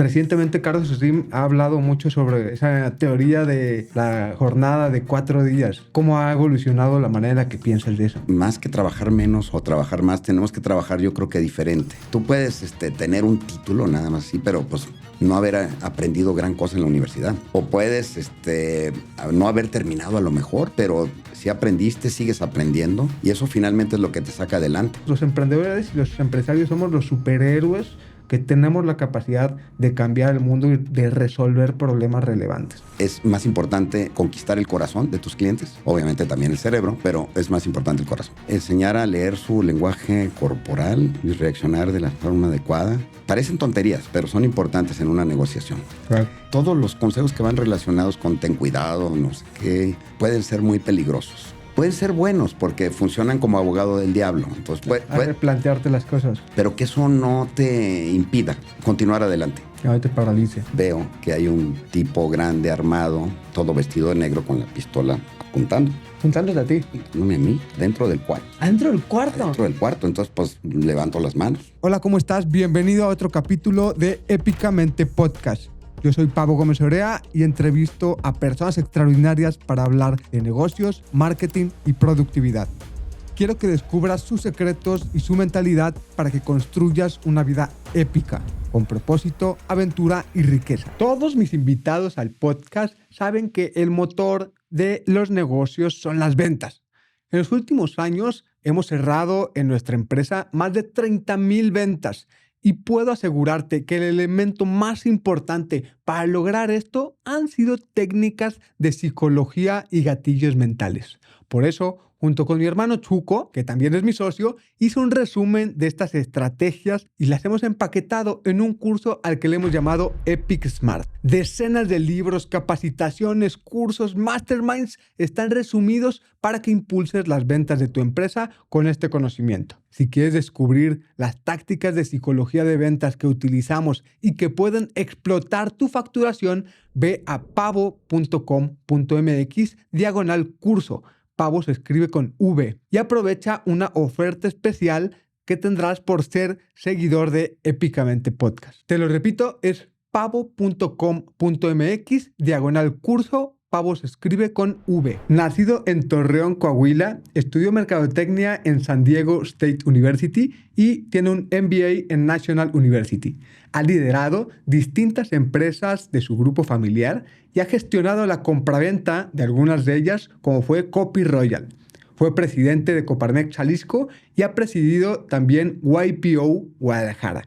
Recientemente Carlos Slim ha hablado mucho sobre esa teoría de la jornada de 4 días. ¿Cómo ha evolucionado la manera en la que piensas de eso? Más que trabajar menos o trabajar más, tenemos que trabajar, yo creo que diferente. Tú puedes tener un título nada más así, pero pues no haber aprendido gran cosa en la universidad. O puedes no haber terminado a lo mejor, pero si aprendiste, sigues aprendiendo. Y eso finalmente es lo que te saca adelante. Los emprendedores y los empresarios somos los superhéroes que tenemos la capacidad de cambiar el mundo y de resolver problemas relevantes. Es más importante conquistar el corazón de tus clientes, obviamente también el cerebro, pero es más importante el corazón. Enseñar a leer su lenguaje corporal y reaccionar de la forma adecuada. Parecen tonterías, pero son importantes en una negociación. Claro. Todos los consejos que van relacionados con ten cuidado, no sé qué, pueden ser muy peligrosos. Pueden ser buenos porque funcionan como abogado del diablo. Entonces, replantearte las cosas. Pero que eso no te impida continuar adelante. Que no te paralice. Veo que hay un tipo grande, armado, todo vestido de negro con la pistola apuntando. ¿Apuntándote a ti? No a mí, dentro del cuarto. ¿Dentro del cuarto? Dentro del cuarto, entonces pues levanto las manos. Hola, ¿cómo estás? Bienvenido a otro capítulo de Épicamente Podcast. Yo soy Pablo Gómez Orea y entrevisto a personas extraordinarias para hablar de negocios, marketing y productividad. Quiero que descubras sus secretos y su mentalidad para que construyas una vida épica, con propósito, aventura y riqueza. Todos mis invitados al podcast saben que el motor de los negocios son las ventas. En los últimos años hemos cerrado en nuestra empresa más de 30,000 ventas. Y puedo asegurarte que el elemento más importante para lograr esto han sido técnicas de psicología y gatillos mentales. Por eso, junto con mi hermano Chuco, que también es mi socio, hice un resumen de estas estrategias y las hemos empaquetado en un curso al que le hemos llamado Epic Smart. Decenas de libros, capacitaciones, cursos, masterminds están resumidos para que impulses las ventas de tu empresa con este conocimiento. Si quieres descubrir las tácticas de psicología de ventas que utilizamos y que pueden explotar tu facturación, ve a pavo.com.mx/curso. Pavo se escribe con V y aprovecha una oferta especial que tendrás por ser seguidor de Épicamente Podcast. Te lo repito, es pavo.com.mx/curso. Pavo se escribe con V. Nacido en Torreón, Coahuila, estudió mercadotecnia en San Diego State University y tiene un MBA en National University. Ha liderado distintas empresas de su grupo familiar y ha gestionado la compraventa de algunas de ellas, como fue Copy Royal. Fue presidente de Coparmex Jalisco y ha presidido también YPO Guadalajara.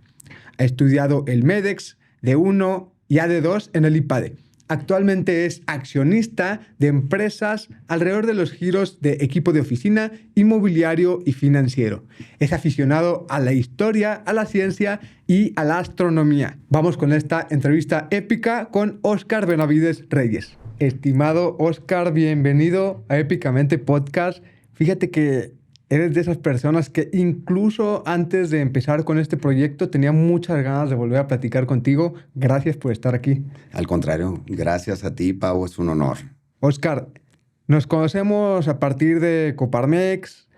Ha estudiado el MEDEX, D1 y AD2 en el IPADE. Actualmente es accionista de empresas alrededor de los giros de equipo de oficina, inmobiliario y financiero. Es aficionado a la historia, a la ciencia y a la astronomía. Vamos con esta entrevista épica con Óscar Benavides Reyes. Estimado Óscar, bienvenido a Épicamente Podcast. Fíjate que eres de esas personas que incluso antes de empezar con este proyecto tenía muchas ganas de volver a platicar contigo. Gracias por estar aquí. Al contrario, gracias a ti, Pau, es un honor. Óscar, nos conocemos a partir de Coparmex.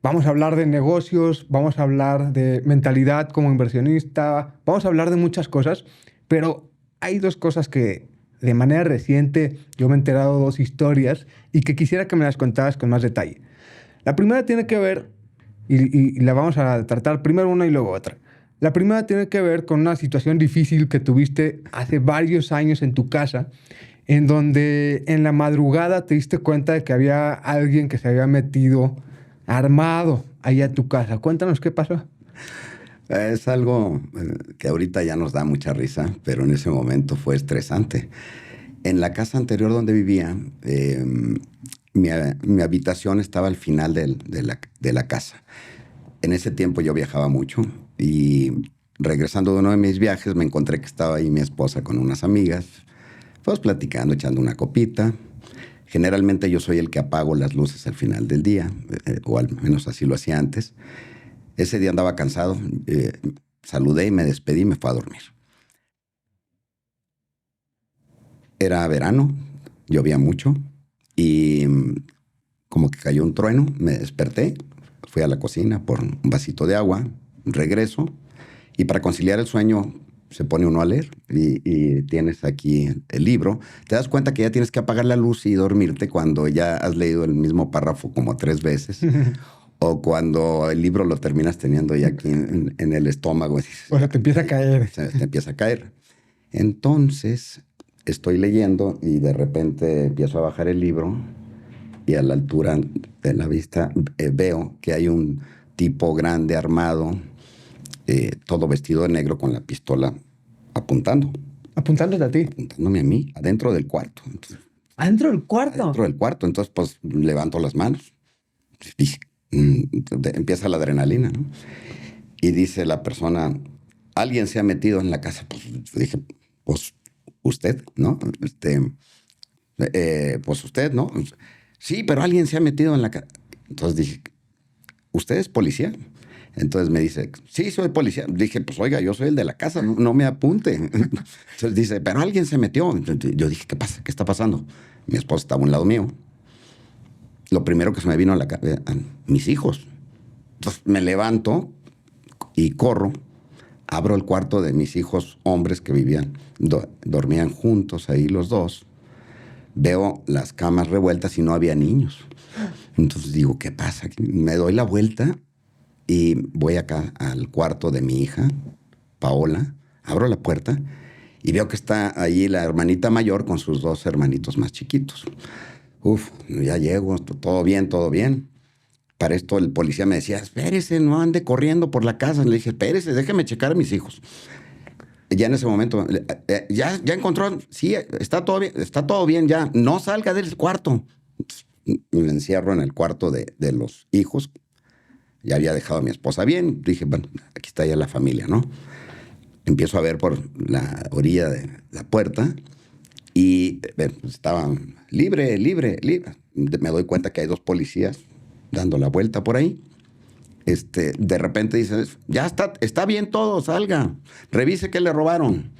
Vamos a hablar de negocios, vamos a hablar de mentalidad como inversionista, vamos a hablar de muchas cosas, pero hay dos cosas que de manera reciente yo me he enterado, dos historias, y que quisiera que me las contaras con más detalle. La primera tiene que ver, y la vamos a tratar primero una y luego otra. La primera tiene que ver con una situación difícil que tuviste hace varios años en tu casa, en donde en la madrugada te diste cuenta de que había alguien que se había metido armado ahí a tu casa. Cuéntanos qué pasó. Es algo que ahorita ya nos da mucha risa, pero en ese momento fue estresante. En la casa anterior donde vivía, mi habitación estaba al final de la casa. En ese tiempo yo viajaba mucho y regresando de uno de mis viajes me encontré que estaba ahí mi esposa con unas amigas, pues platicando, echando una copita. Generalmente yo soy el que apago las luces al final del día, o al menos así lo hacía antes. Ese día andaba cansado, saludé y me despedí y me fui a dormir. Era verano, llovía mucho. Y como que cayó un trueno, me desperté, fui a la cocina por un vasito de agua, regreso, y para conciliar el sueño se pone uno a leer y tienes aquí el libro. Te das cuenta que ya tienes que apagar la luz y dormirte cuando ya has leído el mismo párrafo como 3 veces. O cuando el libro lo terminas teniendo ya aquí en el estómago. O sea, te empieza a caer. Te empieza a caer. Entonces, estoy leyendo y de repente empiezo a bajar el libro y a la altura de la vista veo que hay un tipo grande armado, todo vestido de negro con la pistola apuntando. Apuntándote a ti. Apuntándome a mí, adentro del cuarto. Entonces, ¿Adentro del cuarto? adentro del cuarto. Entonces, pues, levanto las manos. Y, empieza la adrenalina, ¿no? Y dice la persona, alguien se ha metido en la casa. Pues dije, pues usted, ¿no? Pues usted, ¿no? Sí, pero alguien se ha metido en la casa. Entonces dije, ¿usted es policía? Entonces me dice, sí, soy policía. Dije, pues oiga, yo soy el de la casa, no me apunte. Entonces dice, pero alguien se metió. Yo dije, ¿qué pasa? ¿Qué está pasando? Mi esposa estaba a un lado mío. Lo primero que se me vino a la cabeza, mis hijos. Entonces me levanto y corro, abro el cuarto de mis hijos hombres que vivían, dormían juntos ahí los dos. Veo las camas revueltas y no había niños. Entonces digo, ¿qué pasa? Me doy la vuelta y voy acá al cuarto de mi hija, Paola, abro la puerta y veo que está ahí la hermanita mayor con sus 2 hermanitos más chiquitos. Uf, ya llego, todo bien, todo bien. Para esto el policía me decía, espérese, no ande corriendo por la casa. Le dije, espérese, déjeme checar a mis hijos. Ya en ese momento, ya encontró, sí, está todo bien ya, no salga del cuarto. Me encierro en el cuarto de los hijos. Ya había dejado a mi esposa bien. Dije, bueno, aquí está ya la familia, ¿no? Empiezo a ver por la orilla de la puerta y estaban libre. Me doy cuenta que hay 2 policías dando la vuelta por ahí. De repente dice, ya está bien todo, salga, revise qué le robaron.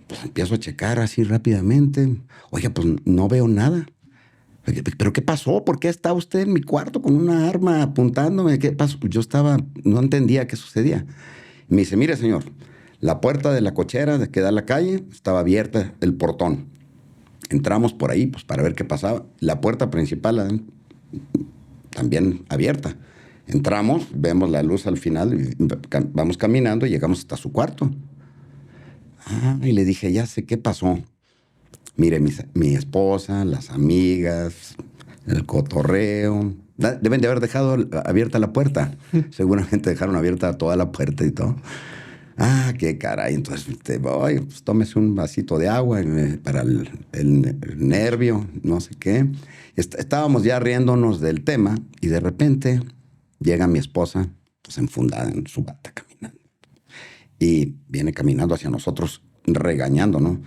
Pues empiezo a checar así rápidamente. Oye, pues no veo nada. ¿Pero qué pasó? ¿Por qué está usted en mi cuarto con una arma apuntándome? ¿Qué pasó? Yo no entendía qué sucedía. Y me dice, mire, señor, la puerta de la cochera que da a la calle estaba abierta, el portón. Entramos por ahí pues, para ver qué pasaba. La puerta principal también abierta. Entramos, vemos la luz al final, y vamos caminando y llegamos hasta su cuarto. Y le dije, ya sé qué pasó. Mire, mi esposa, las amigas, el cotorreo. Deben de haber dejado abierta la puerta. Seguramente dejaron abierta toda la puerta y todo. Qué caray. Entonces, pues, tómese un vasito de agua para el nervio, no sé qué. Estábamos ya riéndonos del tema y de repente llega mi esposa, pues enfundada en su bata caminando. Y viene caminando hacia nosotros, regañando, ¿no?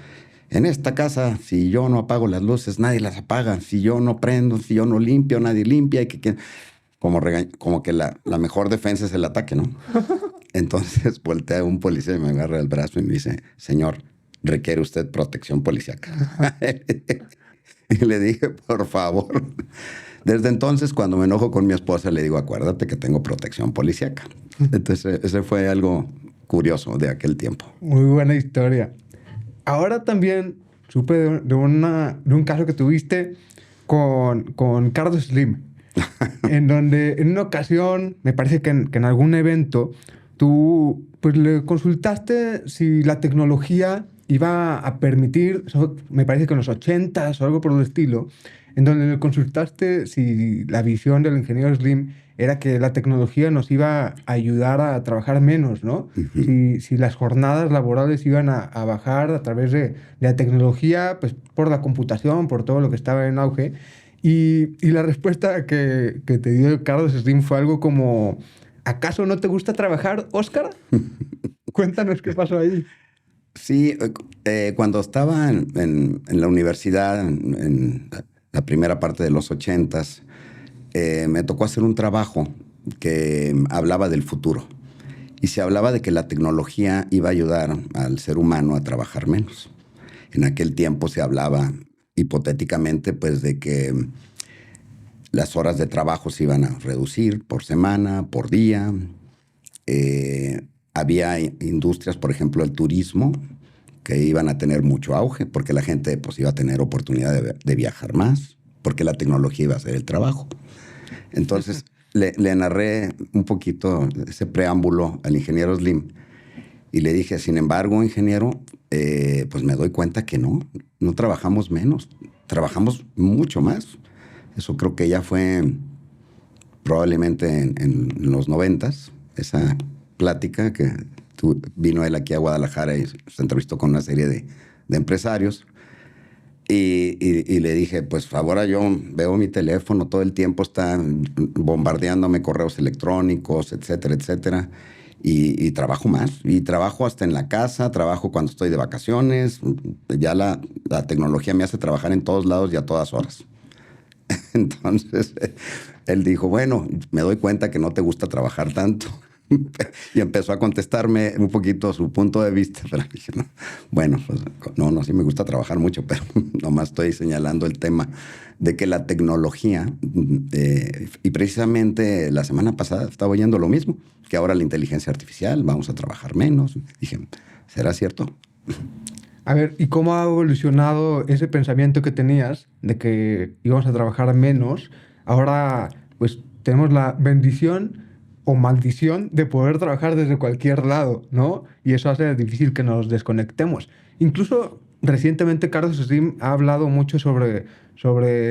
En esta casa, si yo no apago las luces, nadie las apaga. Si yo no prendo, si yo no limpio, nadie limpia. Como que la mejor defensa es el ataque, ¿no? Entonces voltea un policía y me agarra el brazo y me dice, señor, ¿requiere usted protección policíaca? Y le dije, por favor. Desde entonces, cuando me enojo con mi esposa, le digo, acuérdate que tengo protección policíaca. Entonces, ese fue algo curioso de aquel tiempo. Muy buena historia. Ahora también supe de un caso que tuviste con Carlos Slim, en donde en una ocasión, me parece que en algún evento, tú pues, le consultaste si la tecnología iba a permitir, me parece que en los 80s o algo por el estilo, en donde le consultaste si la visión del ingeniero Slim era que la tecnología nos iba a ayudar a trabajar menos, ¿no? Si las jornadas laborales iban a bajar a través de la tecnología, pues por la computación, por todo lo que estaba en auge. Y la respuesta que te dio Carlos Slim fue algo como, ¿acaso no te gusta trabajar, Óscar? Cuéntanos qué pasó ahí. Sí, cuando estaba en la universidad, en la primera parte de los 80s, me tocó hacer un trabajo que hablaba del futuro. Y se hablaba de que la tecnología iba a ayudar al ser humano a trabajar menos. En aquel tiempo se hablaba hipotéticamente pues de que las horas de trabajo se iban a reducir por semana, por día. había industrias, por ejemplo, el turismo, que iban a tener mucho auge porque la gente pues iba a tener oportunidad de viajar más, porque la tecnología iba a hacer el trabajo. Entonces le narré un poquito ese preámbulo al ingeniero Slim y le dije, sin embargo, ingeniero, pues me doy cuenta que no trabajamos menos, trabajamos mucho más. Eso creo que ya fue probablemente en los 90s, esa plática que vino él aquí a Guadalajara y se entrevistó con una serie de empresarios. Y le dije, pues ahora yo veo mi teléfono, todo el tiempo está bombardeándome correos electrónicos, etcétera, etcétera. Y trabajo más. Y trabajo hasta en la casa, trabajo cuando estoy de vacaciones. Ya la tecnología me hace trabajar en todos lados y a todas horas. Entonces, él dijo, bueno, me doy cuenta que no te gusta trabajar tanto. Y empezó a contestarme un poquito su punto de vista. Pero dije, no, bueno, pues no, sí me gusta trabajar mucho, pero nomás estoy señalando el tema de que la tecnología, y precisamente la semana pasada estaba oyendo lo mismo, que ahora la inteligencia artificial, vamos a trabajar menos. Dije, ¿será cierto? A ver, ¿y cómo ha evolucionado ese pensamiento que tenías de que íbamos a trabajar menos? Ahora, pues, tenemos la bendición o maldición de poder trabajar desde cualquier lado, ¿no? Y eso hace difícil que nos desconectemos. Incluso recientemente Carlos Slim ha hablado mucho sobre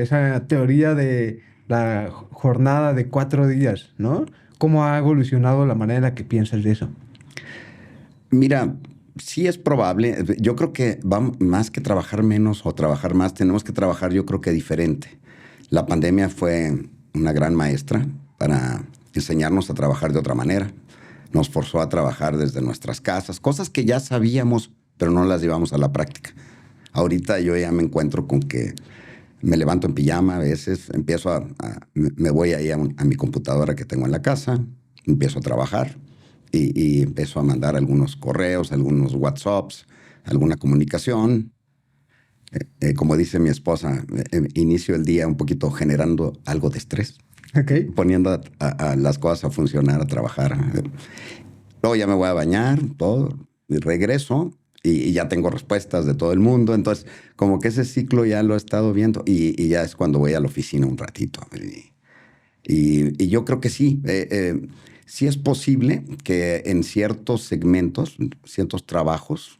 esa teoría de la jornada de 4 días, ¿no? ¿Cómo ha evolucionado la manera en la que piensas de eso? Mira, sí es probable. Yo creo que más que trabajar menos o trabajar más, tenemos que trabajar, yo creo que diferente. La pandemia fue una gran maestra para enseñarnos a trabajar de otra manera. Nos forzó a trabajar desde nuestras casas, cosas que ya sabíamos, pero no las llevamos a la práctica. Ahorita yo ya me encuentro con que me levanto en pijama a veces, me voy ahí a mi computadora que tengo en la casa, empiezo a trabajar y empiezo a mandar algunos correos, algunos WhatsApps, alguna comunicación. Como dice mi esposa, inicio el día un poquito generando algo de estrés. Okay. Poniendo a las cosas a funcionar, a trabajar. Luego ya me voy a bañar, todo, y regreso y ya tengo respuestas de todo el mundo. Entonces, como que ese ciclo ya lo he estado viendo y ya es cuando voy a la oficina un ratito. Y yo creo que sí, sí es posible que en ciertos segmentos, ciertos trabajos,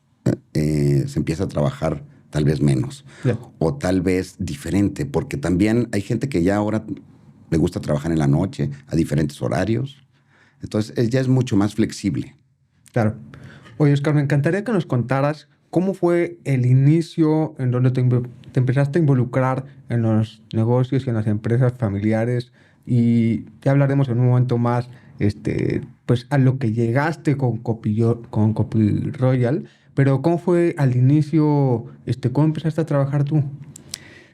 se empiece a trabajar tal vez menos. Yeah. O tal vez diferente, porque también hay gente que ya ahora le gusta trabajar en la noche, a diferentes horarios. Entonces, ya es mucho más flexible. Claro. Oye, Oscar, me encantaría que nos contaras cómo fue el inicio en donde te empezaste a involucrar en los negocios y en las empresas familiares. Y ya hablaremos en un momento más, pues, a lo que llegaste con Copy Royal. Pero ¿cómo fue al inicio, cómo empezaste a trabajar tú?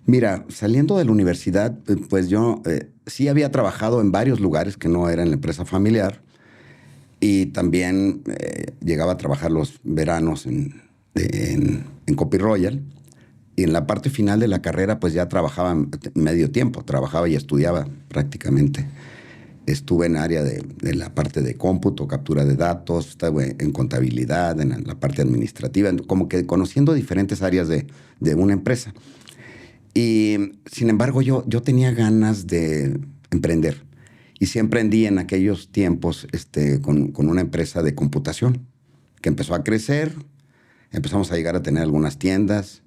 Mira, saliendo de la universidad, pues yo sí había trabajado en varios lugares que no eran la empresa familiar y también llegaba a trabajar los veranos en Copy Royal y en la parte final de la carrera pues ya trabajaba medio tiempo, trabajaba y estudiaba prácticamente. Estuve en área de la parte de cómputo, captura de datos, estuve en contabilidad, en la parte administrativa, como que conociendo diferentes áreas de una empresa. Y sin embargo, yo tenía ganas de emprender. Y sí emprendí en aquellos tiempos con una empresa de computación que empezó a crecer. Empezamos a llegar a tener algunas tiendas.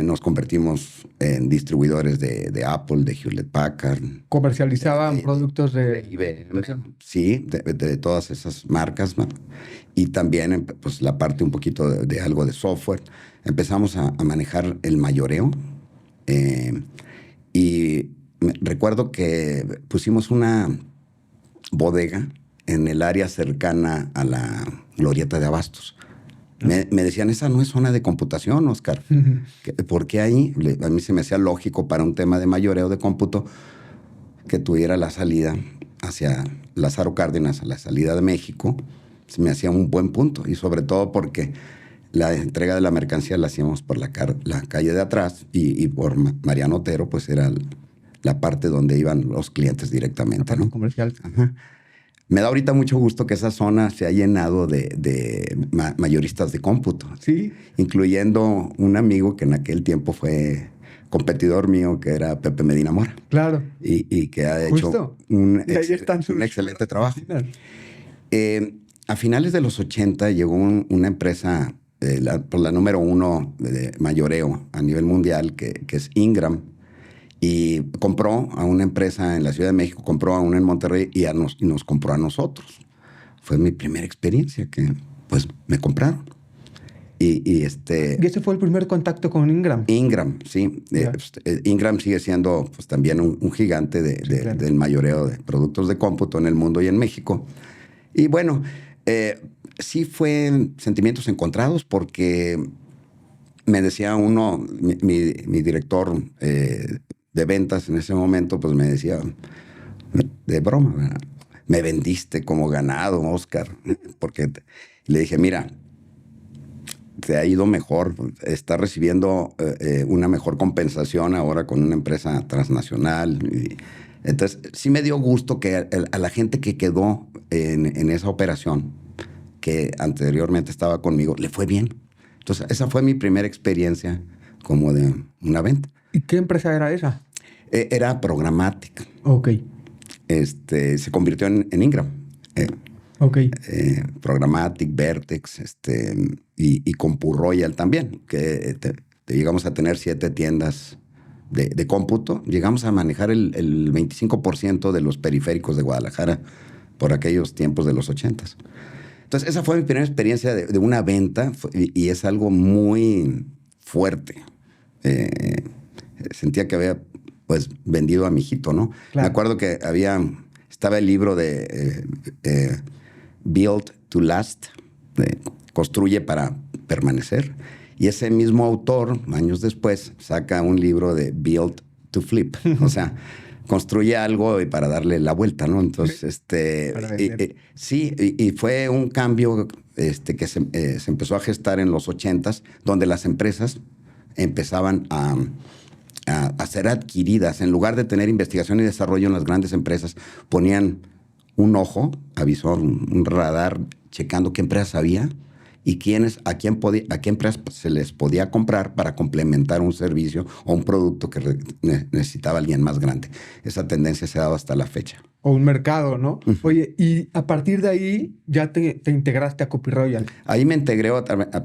Nos convertimos en distribuidores de Apple, de Hewlett Packard. ¿Comercializaban productos de IBM? Sí, de todas esas marcas, ¿no? Y también pues, la parte un poquito de algo de software. Empezamos a manejar el mayoreo. Y recuerdo que pusimos una bodega en el área cercana a la glorieta de Abastos. Me decían, esa no es zona de computación, Oscar. ¿Por qué ahí? A mí se me hacía lógico para un tema de mayoreo de cómputo que tuviera la salida hacia Lázaro Cárdenas, a la salida de México. Se me hacía un buen punto y sobre todo porque la entrega de la mercancía la hacíamos por la calle de atrás y por Mariano Otero, pues era la parte donde iban los clientes directamente, ¿no? Comercial. Ajá. Me da ahorita mucho gusto que esa zona se ha llenado de mayoristas de cómputo. Sí. Incluyendo un amigo que en aquel tiempo fue competidor mío, que era Pepe Medina Mora. Claro. Y que ha Justo. hecho un Un excelente trabajo. A finales de los 80 llegó una empresa, la número 1 de mayoreo a nivel mundial, que es Ingram, y compró a una empresa en la Ciudad de México, compró a una en Monterrey y nos compró a nosotros. Fue mi primera experiencia que, pues, me compraron. ¿Y ese fue el primer contacto con Ingram? Ingram, sí. Yeah. Ingram sigue siendo, pues, también un gigante claro, del mayoreo de productos de cómputo en el mundo y en México. Y bueno, sí fue sentimientos encontrados porque me decía uno, mi director de ventas en ese momento, pues me decía, de broma, ¿verdad? Me vendiste como ganado, Oscar, porque le dije, mira, te ha ido mejor, estás recibiendo una mejor compensación ahora con una empresa transnacional. Entonces, sí me dio gusto que a la gente que quedó en esa operación, que anteriormente estaba conmigo, le fue bien. Entonces, esa fue mi primera experiencia como de una venta. ¿Y qué empresa era esa? Era Programmatic. Ok. Se convirtió en Ingram. Ok. Programmatic, Vertex, y CompuRoyal también, que llegamos a tener 7 tiendas de cómputo. Llegamos a manejar el 25% de los periféricos de Guadalajara por aquellos tiempos de los 80s. Entonces, esa fue mi primera experiencia de una venta y es algo muy fuerte. Sentía que había, pues, vendido a mi hijito, ¿no? Claro. Me acuerdo que estaba el libro de Build to Last, Construye para permanecer. Y ese mismo autor, años después, saca un libro de Build to Flip. O sea, construye algo y para darle la vuelta, ¿no? Entonces, sí, y fue un cambio que se empezó a gestar en los 80s, donde las empresas empezaban a ser adquiridas. En lugar de tener investigación y desarrollo en las grandes empresas, ponían un ojo, avisor, un radar, checando qué empresas había y a qué empresas se les podía comprar para complementar un servicio o un producto que necesitaba alguien más grande. Esa tendencia se ha dado hasta la fecha. O un mercado, ¿no? Oye, y a partir de ahí ya te integraste a CompuRoyal. Ahí me integré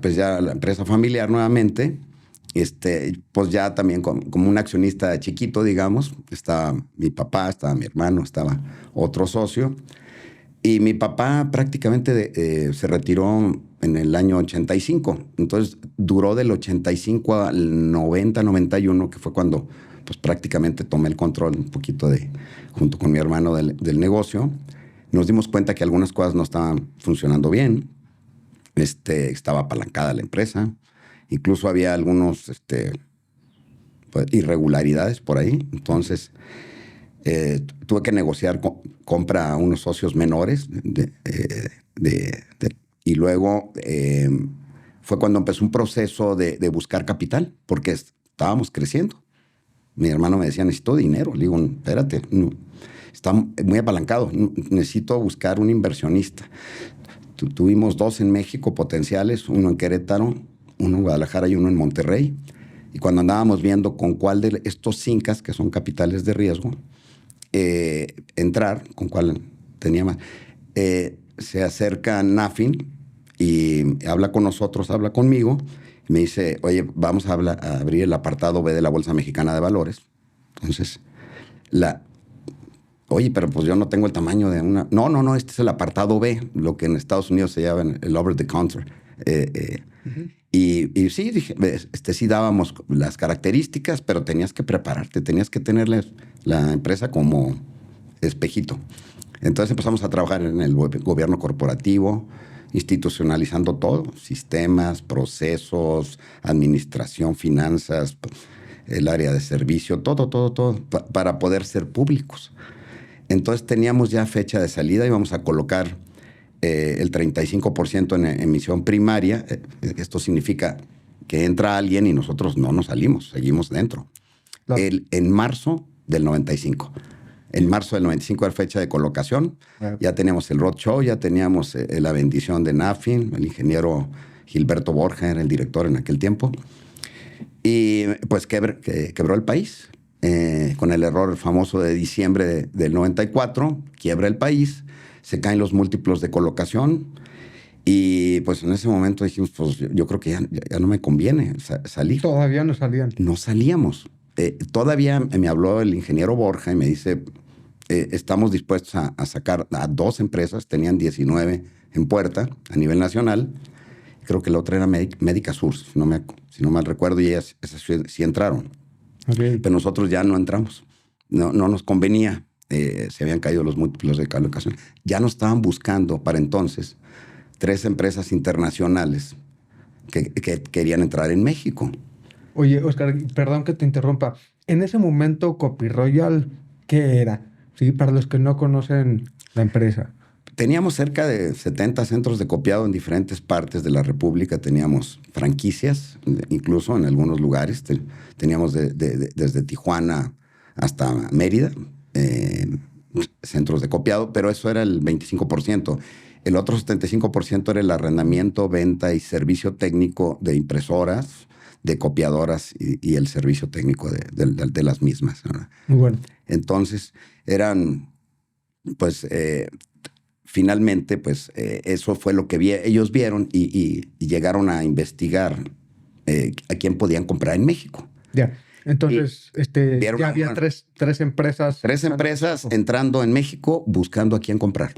pues ya a la empresa familiar nuevamente. Pues ya también como un accionista chiquito, digamos. Estaba mi papá, estaba mi hermano, estaba otro socio. Y mi papá prácticamente se retiró en el año 85. Entonces duró del 85 al 90, 91, que fue cuando pues prácticamente tomé el control un poquito junto con mi hermano del negocio. Nos dimos cuenta que algunas cosas no estaban funcionando bien. Estaba apalancada la empresa. Incluso había algunos pues, irregularidades por ahí. Entonces tuve que negociar compra a unos socios menores y luego fue cuando empezó un proceso de buscar capital, porque estábamos creciendo. Mi hermano me decía, necesito dinero. Le digo, espérate, no, está muy apalancado, necesito buscar un inversionista. Tuvimos 2 en México potenciales, uno en Querétaro, uno en Guadalajara y uno en Monterrey. Y cuando andábamos viendo con cuál de estos incas, que son capitales de riesgo, entrar, con cuál tenía más, se acerca Nafin y habla con nosotros, habla conmigo, y me dice, oye, vamos a abrir el apartado B de la Bolsa Mexicana de Valores. Entonces, oye, pero pues yo no tengo el tamaño de una... No, este es el apartado B, lo que en Estados Unidos se llama el over the counter. Y sí, dije, sí dábamos las características, pero tenías que prepararte, tenías que tener la empresa como espejito. Entonces empezamos a trabajar en el gobierno corporativo, institucionalizando todo, sistemas, procesos, administración, finanzas, el área de servicio, todo, para poder ser públicos. Entonces teníamos ya fecha de salida y vamos a colocar el 35% en emisión primaria. Esto significa que entra alguien y nosotros no nos salimos, seguimos dentro. Claro. En marzo del 95. En marzo del 95 era fecha de colocación. Ya teníamos el roadshow, ya teníamos la bendición de Nafin, el ingeniero Gilberto Borja era el director en aquel tiempo. Y pues quebró el país. Con el error famoso de diciembre del 94, quiebra el país, se caen los múltiplos de colocación. Y pues en ese momento dijimos, pues yo creo que ya no me conviene salir. Todavía no salían. No salíamos. Todavía me habló el ingeniero Borja y me dice, estamos dispuestos a sacar a 2 empresas, tenían 19 en puerta a nivel nacional. Creo que la otra era Médica Sur, si no mal recuerdo, y esas sí entraron. Okay. Pero nosotros ya no entramos. No nos convenía. Se habían caído los múltiplos de colocación. Ya nos estaban buscando para entonces 3 empresas internacionales que querían entrar en México. Oye, Oscar, perdón que te interrumpa. En ese momento, Copy Royal, ¿qué era? Sí, para los que no conocen la empresa. Teníamos cerca de 70 centros de copiado en diferentes partes de la República. Teníamos franquicias, incluso en algunos lugares. Teníamos desde Tijuana hasta Mérida, centros de copiado, pero eso era el 25%. El otro 75% era el arrendamiento, venta y servicio técnico de impresoras, de copiadoras y el servicio técnico de las mismas, ¿verdad? Muy bueno. Entonces, eran, pues, finalmente, pues, eso fue lo que ellos vieron y llegaron a investigar a quién podían comprar en México. Ya. Entonces, ya había tres empresas. 3 empresas entrando en México buscando a quién comprar.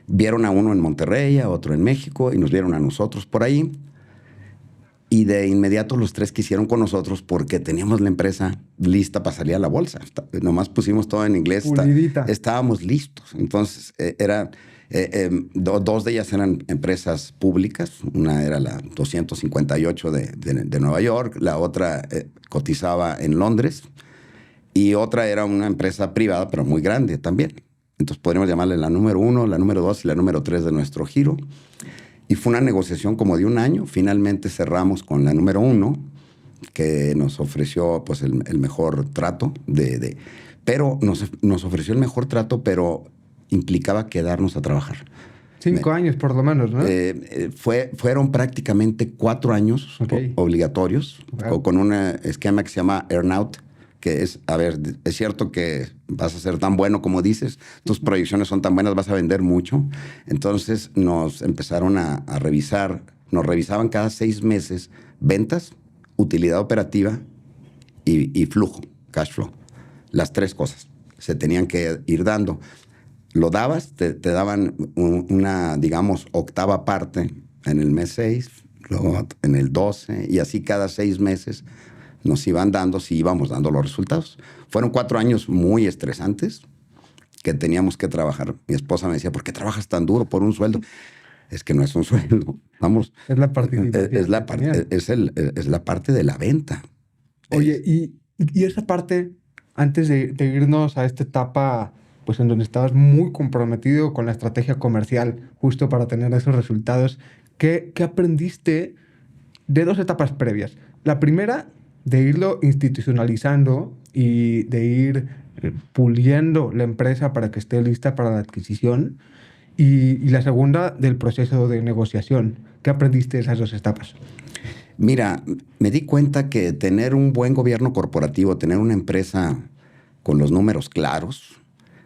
Vieron a uno en Monterrey, a otro en México y nos vieron a nosotros por ahí. Y de inmediato los 3 quisieron con nosotros porque teníamos la empresa lista para salir a la bolsa. Nomás pusimos todo en inglés. Estábamos listos. Entonces, 2 de ellas eran empresas públicas. Una era la 258 de Nueva York. La otra cotizaba en Londres. Y otra era una empresa privada, pero muy grande también. Entonces, podríamos llamarle la número 1, la número 2 y la número 3 de nuestro giro. Y fue una negociación como de un año. Finalmente cerramos con la número 1, que nos ofreció pues, el mejor trato. Pero nos ofreció el mejor trato, pero implicaba quedarnos a trabajar. 5 años por lo menos, ¿no? Fueron prácticamente 4 años obligatorios, con un esquema que se llama earn-out, que es, a ver, es cierto que vas a ser tan bueno como dices, tus proyecciones son tan buenas, vas a vender mucho. Entonces nos empezaron a revisar, nos revisaban cada 6 meses ventas, utilidad operativa y flujo, cash flow. Las 3 cosas se tenían que ir dando. Lo dabas, te daban una, digamos, octava parte en el mes 6, luego en el 12, y así cada 6 meses nos iban dando, si íbamos dando los resultados. Fueron 4 años muy estresantes que teníamos que trabajar. Mi esposa me decía, ¿por qué trabajas tan duro por un sueldo? Es que no es un sueldo. Vamos. Es la parte. Es la parte de la venta. Oye, y esa parte, antes de irnos a esta etapa, pues en donde estabas muy comprometido con la estrategia comercial, justo para tener esos resultados, ¿qué aprendiste de 2 etapas previas? La primera, de irlo institucionalizando y de ir puliendo la empresa para que esté lista para la adquisición. Y la segunda, del proceso de negociación. ¿Qué aprendiste de esas 2 etapas? Mira, me di cuenta que tener un buen gobierno corporativo, tener una empresa con los números claros,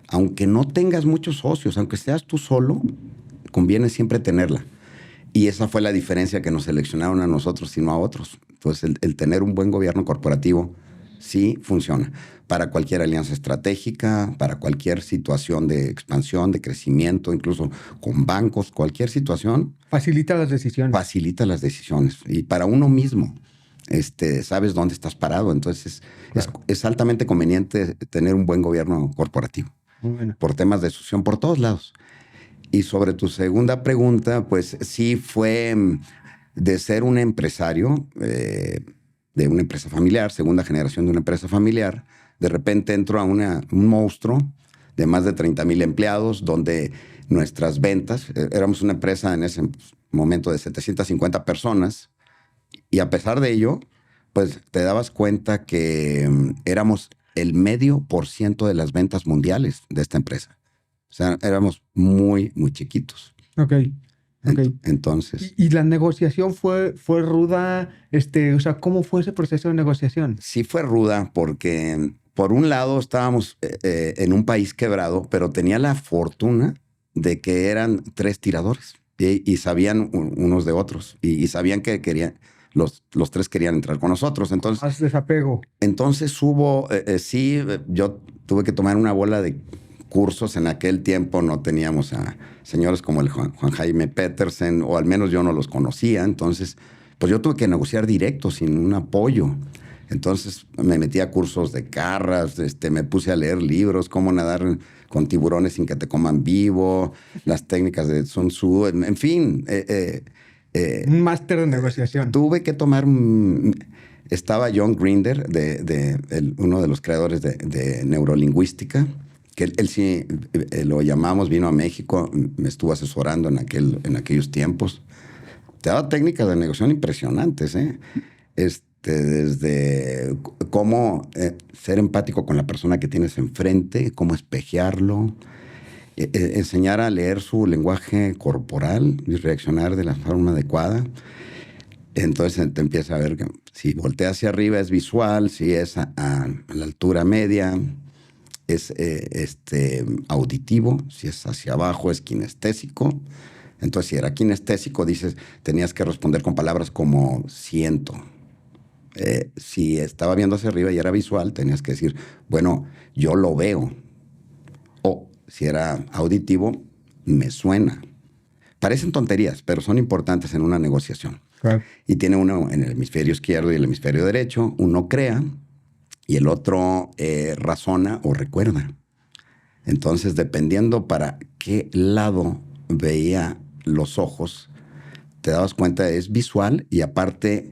aunque no tengas muchos socios, aunque seas tú solo, conviene siempre tenerla. Y esa fue la diferencia que nos seleccionaron a nosotros y no a otros. Entonces, el tener un buen gobierno corporativo sí funciona. Para cualquier alianza estratégica, para cualquier situación de expansión, de crecimiento, incluso con bancos, cualquier situación. Facilita las decisiones. Facilita las decisiones. Y para uno mismo, sabes dónde estás parado. Entonces, claro, es altamente conveniente tener un buen gobierno corporativo. Muy bueno. Por temas de sucesión por todos lados. Y sobre tu segunda pregunta, pues sí fue de ser un empresario, de una empresa familiar, segunda generación de una empresa familiar, de repente entro a un monstruo de más de 30,000 empleados, donde nuestras ventas, éramos una empresa en ese momento de 750 personas, y a pesar de ello, pues te dabas cuenta que éramos el 0,5% de las ventas mundiales de esta empresa. O sea, éramos muy, muy chiquitos. Ok. Entonces... ¿Y la negociación fue ruda? O sea, ¿cómo fue ese proceso de negociación? Sí fue ruda porque, por un lado, estábamos en un país quebrado, pero tenía la fortuna de que eran 3 tiradores y sabían unos de otros y sabían que querían, los 3 querían entrar con nosotros. Entonces, Más desapego. entonces hubo, yo tuve que tomar una bola de cursos. En aquel tiempo no teníamos a señores como el Juan Jaime Petersen, o al menos yo no los conocía. Entonces, pues yo tuve que negociar directo, sin un apoyo. Entonces me metí a cursos de carras, me puse a leer libros, cómo nadar con tiburones sin que te coman vivo, las técnicas de Sun Tzu, en fin. Un máster de negociación. Tuve que tomar... Estaba John Grinder, uno de los creadores de neurolingüística, que él sí lo llamamos, vino a México, me estuvo asesorando en aquellos tiempos. Te daba técnicas de negociación impresionantes, ¿eh? Desde cómo ser empático con la persona que tienes enfrente, cómo espejearlo, enseñar a leer su lenguaje corporal y reaccionar de la forma adecuada. Entonces te empieza a ver que si voltea hacia arriba es visual, si es a la altura media es auditivo, si es hacia abajo es kinestésico. Entonces, si era kinestésico, tenías que responder con palabras como siento. Si estaba viendo hacia arriba y era visual, tenías que decir, bueno, yo lo veo. O si era auditivo, me suena. Parecen tonterías, pero son importantes en una negociación. Claro. Y tiene uno en el hemisferio izquierdo y el hemisferio derecho. Uno crea y el otro razona o recuerda. Entonces, dependiendo para qué lado veía los ojos, te dabas cuenta, es visual y aparte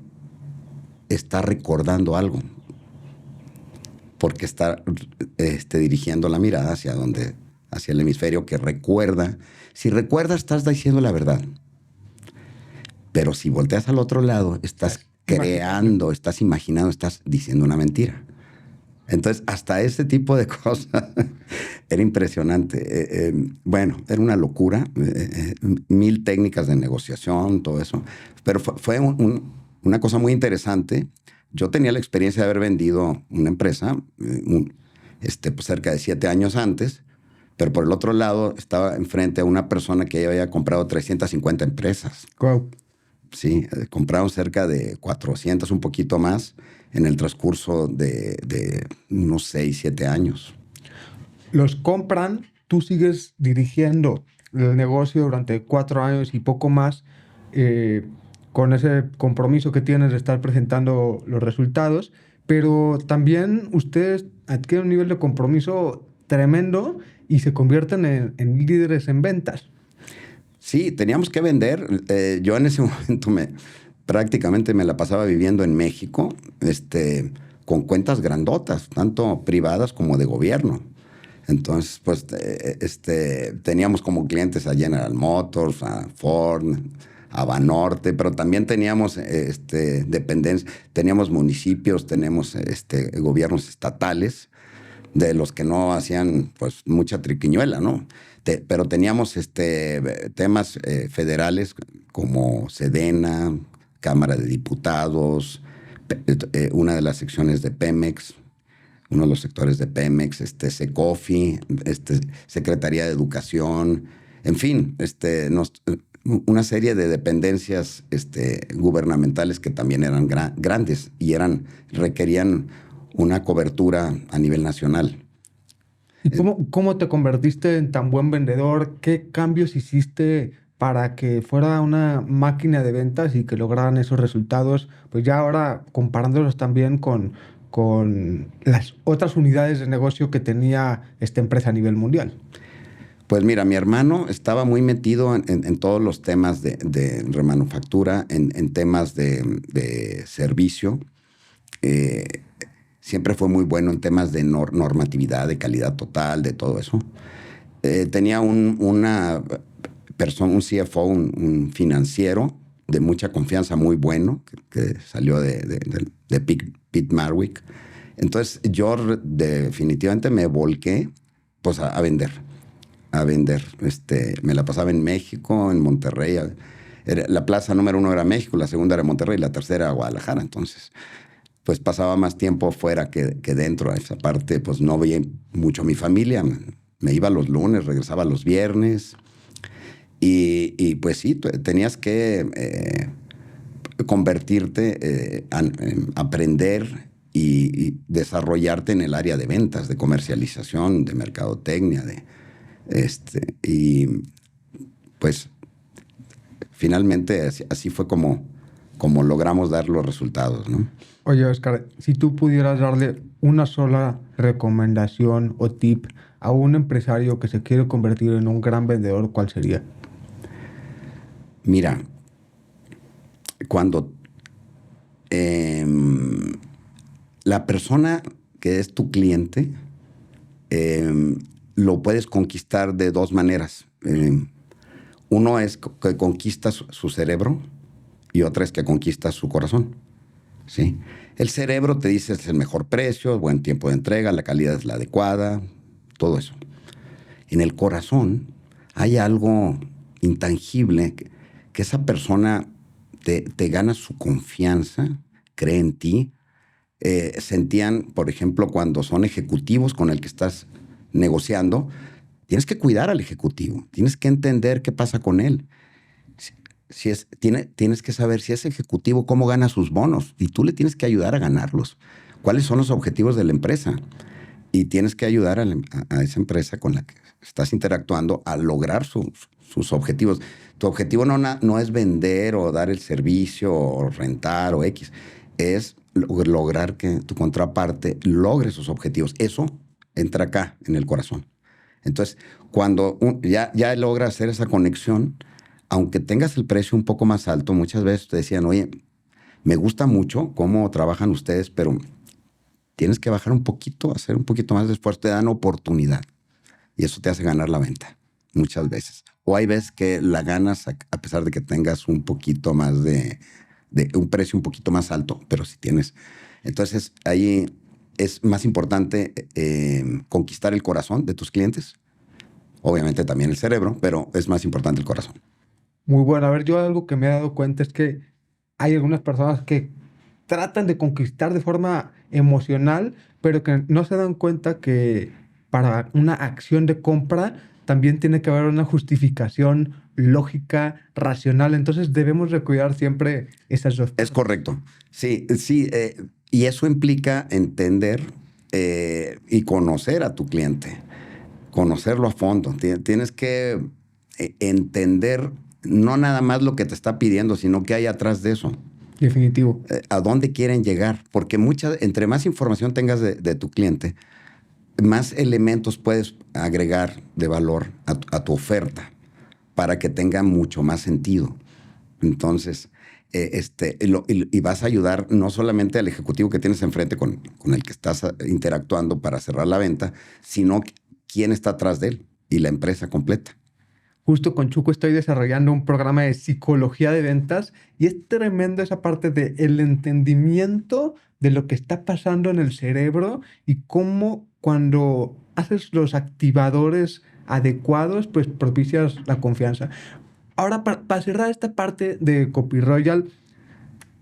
está recordando algo. Porque está dirigiendo la mirada hacia el hemisferio que recuerda. Si recuerdas, estás diciendo la verdad. Pero si volteas al otro lado, estás creando, estás imaginando, estás diciendo una mentira. Entonces, hasta ese tipo de cosas era impresionante. Bueno, era una locura. 1000 técnicas de negociación, todo eso. Pero fue una cosa muy interesante. Yo tenía la experiencia de haber vendido una empresa pues cerca de 7 años antes, pero por el otro lado estaba enfrente a una persona que ya había comprado 350 empresas. Wow. Sí, compraron cerca de 400, un poquito más, en el transcurso de unos 6, 7 años. Los compran, tú sigues dirigiendo el negocio durante 4 años y poco más, con ese compromiso que tienes de estar presentando los resultados, pero también ustedes adquieren un nivel de compromiso tremendo y se convierten en líderes en ventas. Sí, teníamos que vender. Yo en ese momento prácticamente me la pasaba viviendo en México, con cuentas grandotas, tanto privadas como de gobierno. Entonces, pues, teníamos como clientes a General Motors, a Ford, a Banorte, pero también teníamos dependencias, teníamos municipios, tenemos gobiernos estatales, de los que no hacían pues mucha triquiñuela, ¿no? Pero teníamos temas federales como Sedena, Cámara de Diputados, una de las secciones de Pemex, uno de los sectores de Pemex, Secofi, Secretaría de Educación, en fin, una serie de dependencias gubernamentales que también eran grandes y requerían una cobertura a nivel nacional. ¿Y cómo te convertiste en tan buen vendedor? ¿Qué cambios hiciste para que fuera una máquina de ventas y que lograran esos resultados? Pues ya ahora comparándolos también con las otras unidades de negocio que tenía esta empresa a nivel mundial. Pues mira, mi hermano estaba muy metido en todos los temas de remanufactura, en temas de servicio. Siempre fue muy bueno en temas de normatividad, de calidad total, de todo eso. Tenía una persona, un CFO, un financiero de mucha confianza, muy bueno, que salió de Pete Marwick. Entonces yo definitivamente me volqué pues a vender. A vender. Me la pasaba en México, en Monterrey. La plaza número 1 era México, la segunda era Monterrey, la tercera era Guadalajara. Entonces, pues pasaba más tiempo fuera que dentro. A esa parte, pues no veía mucho a mi familia. Me iba los lunes, regresaba los viernes. Y pues sí, tenías que convertirte, aprender y desarrollarte en el área de ventas, de comercialización, de mercadotecnia, y pues finalmente así fue como logramos dar los resultados, ¿no? Oye, Oscar, si tú pudieras darle una sola recomendación o tip a un empresario que se quiere convertir en un gran vendedor, ¿cuál sería? Mira, cuando la persona que es tu cliente lo puedes conquistar de dos maneras. Uno es que conquistas su cerebro y otra es que conquistas su corazón. ¿Sí? El cerebro te dice es el mejor precio, buen tiempo de entrega, la calidad es la adecuada, todo eso. En el corazón hay algo intangible que esa persona te gana su confianza, cree en ti. Sentían, por ejemplo, cuando son ejecutivos con el que estás negociando, tienes que cuidar al ejecutivo, tienes que entender qué pasa con él. Tienes que saber si es ejecutivo, cómo gana sus bonos, y tú le tienes que ayudar a ganarlos. ¿Cuáles son los objetivos de la empresa? Y tienes que ayudar a esa empresa con la que estás interactuando a lograr sus objetivos. Tu objetivo no es vender o dar el servicio o rentar o X. Es lograr que tu contraparte logre sus objetivos. Eso entra acá, en el corazón. Entonces, cuando ya logra hacer esa conexión, aunque tengas el precio un poco más alto, muchas veces te decían, oye, me gusta mucho cómo trabajan ustedes, pero tienes que bajar un poquito, hacer un poquito más de esfuerzo, te dan oportunidad. Y eso te hace ganar la venta, muchas veces. O hay veces que la ganas a pesar de que tengas un poquito más de un precio un poquito más alto, pero si tienes. Entonces, ahí es más importante conquistar el corazón de tus clientes. Obviamente también el cerebro, pero es más importante el corazón. Muy bueno. A ver, yo algo que me he dado cuenta es que hay algunas personas que tratan de conquistar de forma emocional, pero que no se dan cuenta que para una acción de compra también tiene que haber una justificación lógica, racional. Entonces debemos de cuidar siempre esas dos cosas. Es correcto. Sí, sí. Y eso implica entender y conocer a tu cliente, conocerlo a fondo. Tienes que entender no nada más lo que te está pidiendo, sino qué hay atrás de eso. Definitivo. A dónde quieren llegar. Porque entre más información tengas de tu cliente, más elementos puedes agregar de valor a tu oferta para que tenga mucho más sentido. Entonces, y vas a ayudar no solamente al ejecutivo que tienes enfrente con el que estás interactuando para cerrar la venta, sino quién está atrás de él y la empresa completa. Justo con Chuco estoy desarrollando un programa de psicología de ventas y es tremendo esa parte del entendimiento de lo que está pasando en el cerebro y cómo cuando haces los activadores adecuados, pues propicias la confianza. Ahora, para cerrar esta parte de Copy Royal,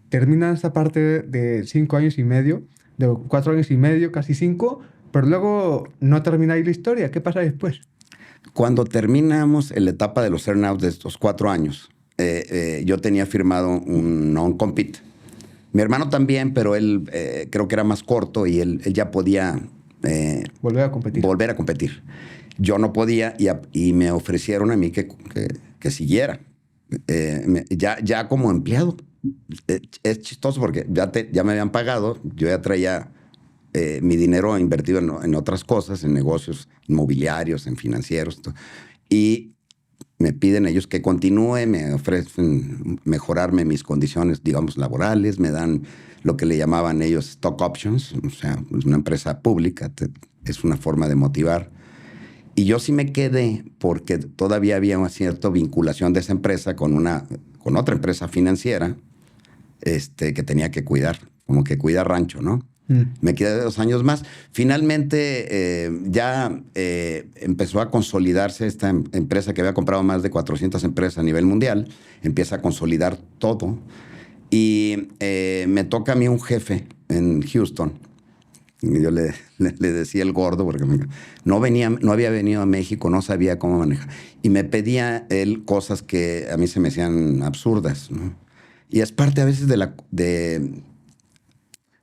termina esta parte de 5 años y medio, de 4 años y medio, casi 5, pero luego no termina ahí la historia. ¿Qué pasa después? Cuando terminamos la etapa de los earnouts de estos 4 años, yo tenía firmado un non-compete. Mi hermano también, pero él creo que era más corto y él ya podía volver a competir. Volver a competir. Yo no podía y me ofrecieron a mí que siguiera. Ya como empleado. Es chistoso porque ya me habían pagado, yo ya traía mi dinero invertido en otras cosas, en negocios inmobiliarios, en financieros. Y me piden ellos que continúe, me ofrecen mejorarme mis condiciones, digamos, laborales, me dan lo que le llamaban ellos stock options, o sea, es una empresa pública, es una forma de motivar. Y yo sí me quedé porque todavía había una cierta vinculación de esa empresa con otra empresa financiera que tenía que cuidar, como que cuida rancho, ¿no? Me quedé 2 años más. Finalmente ya empezó a consolidarse esta empresa que había comprado más de 400 empresas a nivel mundial. Empieza a consolidar todo. Y me toca a mí un jefe en Houston. Y yo le decía el gordo porque no había venido a México, no sabía cómo manejar. Y me pedía él cosas que a mí se me hacían absurdas, ¿no? Y es parte a veces de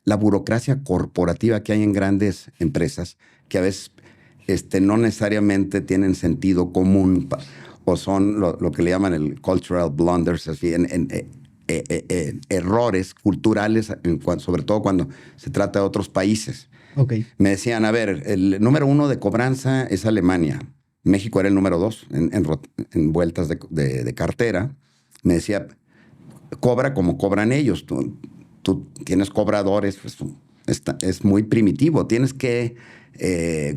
la burocracia corporativa que hay en grandes empresas, que a veces no necesariamente tienen sentido común o son lo que le llaman el cultural blunders, así, errores culturales, sobre todo cuando se trata de otros países. Okay. Me decían, a ver, el número 1 de cobranza es Alemania. México era el número 2 en vueltas de cartera. Me decía, cobra como cobran ellos. Tú tienes cobradores, pues, es muy primitivo. Tienes que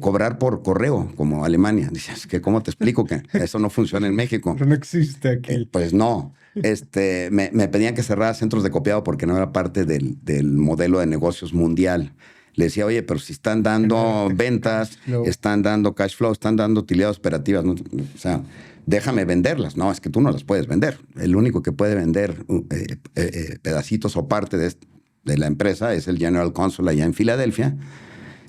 cobrar por correo, como Alemania. Dices, ¿cómo te explico que eso no funciona en México? Pero no existe aquí. Pues no. Me pedían que cerrara centros de copiado porque no era parte del modelo de negocios mundial. Le decía, oye, pero si están dando ventas, están dando cash flow, están dando utilidades operativas, ¿no? O sea, déjame venderlas. No, es que tú no las puedes vender. El único que puede vender pedacitos o parte de la empresa es el General Counsel allá en Filadelfia.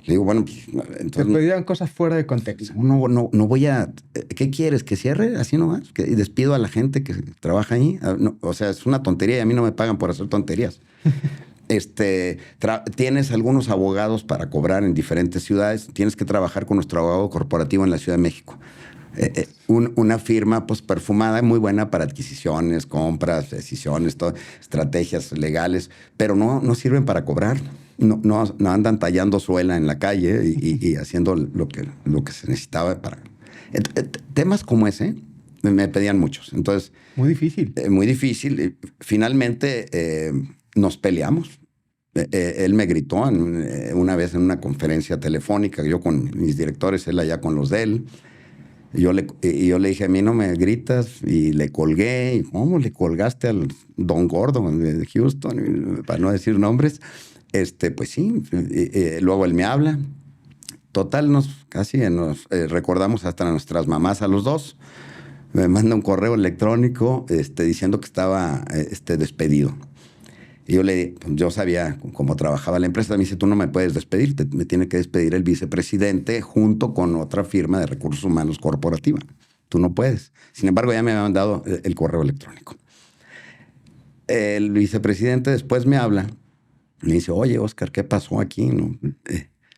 Le digo, bueno, pues entonces... Te pedían cosas fuera de contexto. No voy a... ¿Qué quieres? ¿Que cierre así nomás? ¿Y despido a la gente que trabaja ahí? No, o sea, es una tontería y a mí no me pagan por hacer tonterías. Tienes algunos abogados para cobrar en diferentes ciudades. Tienes que trabajar con nuestro abogado corporativo en la Ciudad de México. Una firma pues perfumada, muy buena para adquisiciones, compras, decisiones, estrategias legales, pero no sirven para cobrar. No andan tallando suela en la calle y haciendo lo que se necesitaba para... Temas como ese me pedían muchos. Entonces, muy difícil. Muy difícil. Finalmente nos peleamos. Él me gritó una vez en una conferencia telefónica, yo con mis directores, él allá con los de él. Yo le dije, a mí no me gritas, y le colgué. ¿Y cómo le colgaste al don Gordo de Houston? Para no decir nombres. Pues sí. Luego él me habla. Total, casi nos recordamos hasta nuestras mamás a los dos. Me manda un correo electrónico diciendo que estaba despedido. Y yo sabía cómo trabajaba la empresa. Me dice, tú no me puedes despedir, me tiene que despedir el vicepresidente junto con otra firma de recursos humanos corporativa. Tú no puedes. Sin embargo, ya me había mandado el correo electrónico. El vicepresidente después me habla. Me dice, oye, Oscar, ¿qué pasó aquí? ¿No?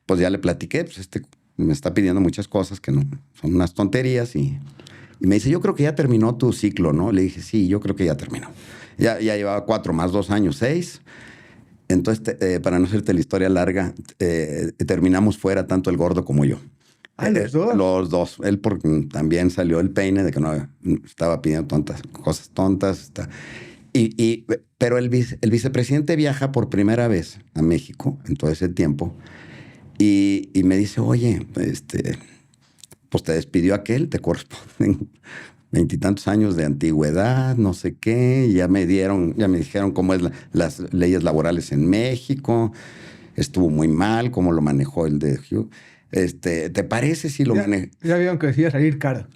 Pues ya le platiqué. Pues me está pidiendo muchas cosas que no son unas tonterías. Y me dice, yo creo que ya terminó tu ciclo, ¿no? Le dije, sí, yo creo que ya terminó. Ya llevaba 4 más 2 años, 6. Entonces, para no hacerte la historia larga, terminamos fuera tanto el gordo como yo. ¿Los dos? Los dos. Él porque también salió el peine de que no estaba pidiendo cosas tontas. Pero el vicepresidente viaja por primera vez a México en todo ese tiempo y me dice, oye, pues te despidió aquel, te corresponden 20 y tantos años de antigüedad, no sé qué, y ya me dijeron cómo es las leyes laborales en México, estuvo muy mal cómo lo manejó el de Hugh. ¿Te parece si lo maneja? Ya vieron que decía salir caro.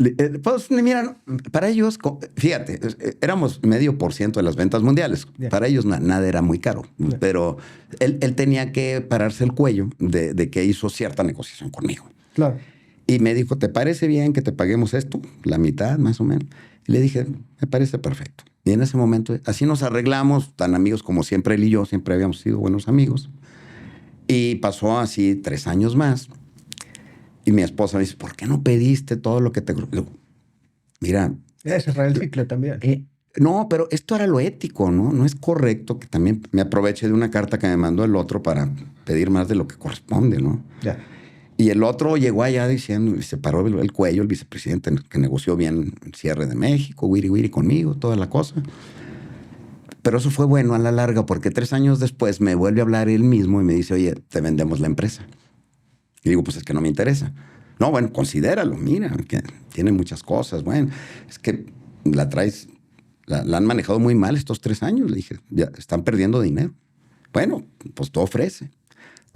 Pues mira, para ellos, fíjate, éramos 0.5% de las ventas mundiales. Yeah. Para ellos nada era muy caro. Yeah. Pero él tenía que pararse el cuello de que hizo cierta negociación conmigo. Claro. Y me dijo, ¿te parece bien que te paguemos esto? La mitad, más o menos. Y le dije, me parece perfecto. Y en ese momento, así nos arreglamos, tan amigos como siempre él y yo, siempre habíamos sido buenos amigos. Y pasó así 3 años más. Y mi esposa me dice, ¿por qué no pediste todo lo que te... Mira... cerrar el ciclo también. No, pero esto era lo ético, ¿no? No es correcto que también me aproveche de una carta que me mandó el otro para pedir más de lo que corresponde, ¿no? Ya. Y el otro llegó allá diciendo, y se paró el cuello, el vicepresidente que negoció bien el cierre de México, wiri conmigo, toda la cosa. Pero eso fue bueno a la larga, porque 3 años después me vuelve a hablar él mismo y me dice, oye, te vendemos la empresa. Y digo, pues es que no me interesa. No, bueno, considéralo, mira, que tiene muchas cosas. Bueno, es que la han manejado muy mal estos 3 años. Le dije, ya están perdiendo dinero. Bueno, pues tú ofrece.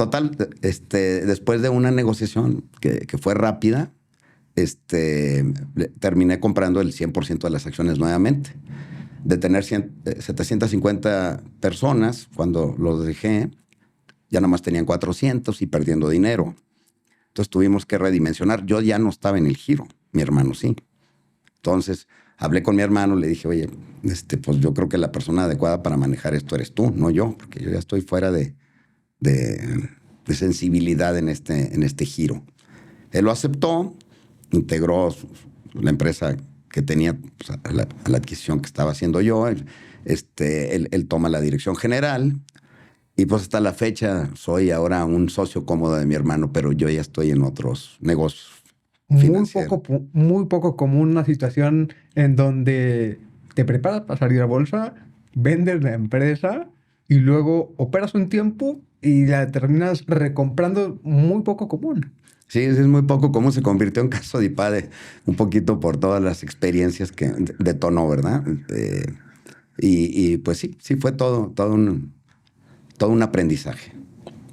Total, después de una negociación que fue rápida, terminé comprando el 100% de las acciones nuevamente. De tener 750 personas, cuando los dejé, ya nomás tenían 400 y perdiendo dinero. Entonces tuvimos que redimensionar. Yo ya no estaba en el giro, mi hermano sí. Entonces hablé con mi hermano, le dije, oye, pues yo creo que la persona adecuada para manejar esto eres tú, no yo, porque yo ya estoy fuera de sensibilidad en este giro. Él lo aceptó, integró la empresa que tenía, pues, a la adquisición que estaba haciendo yo. Él toma la dirección general y pues hasta la fecha soy ahora un socio cómodo de mi hermano, pero yo ya estoy en otros negocios financieros. Muy poco común una situación en donde te preparas para salir a bolsa, vendes la empresa y luego operas un tiempo y la terminas recomprando. Muy poco común. Sí, es muy poco común. Se convirtió en caso de IPADE un poquito por todas las experiencias que detonó, ¿verdad? Y pues sí fue todo un aprendizaje.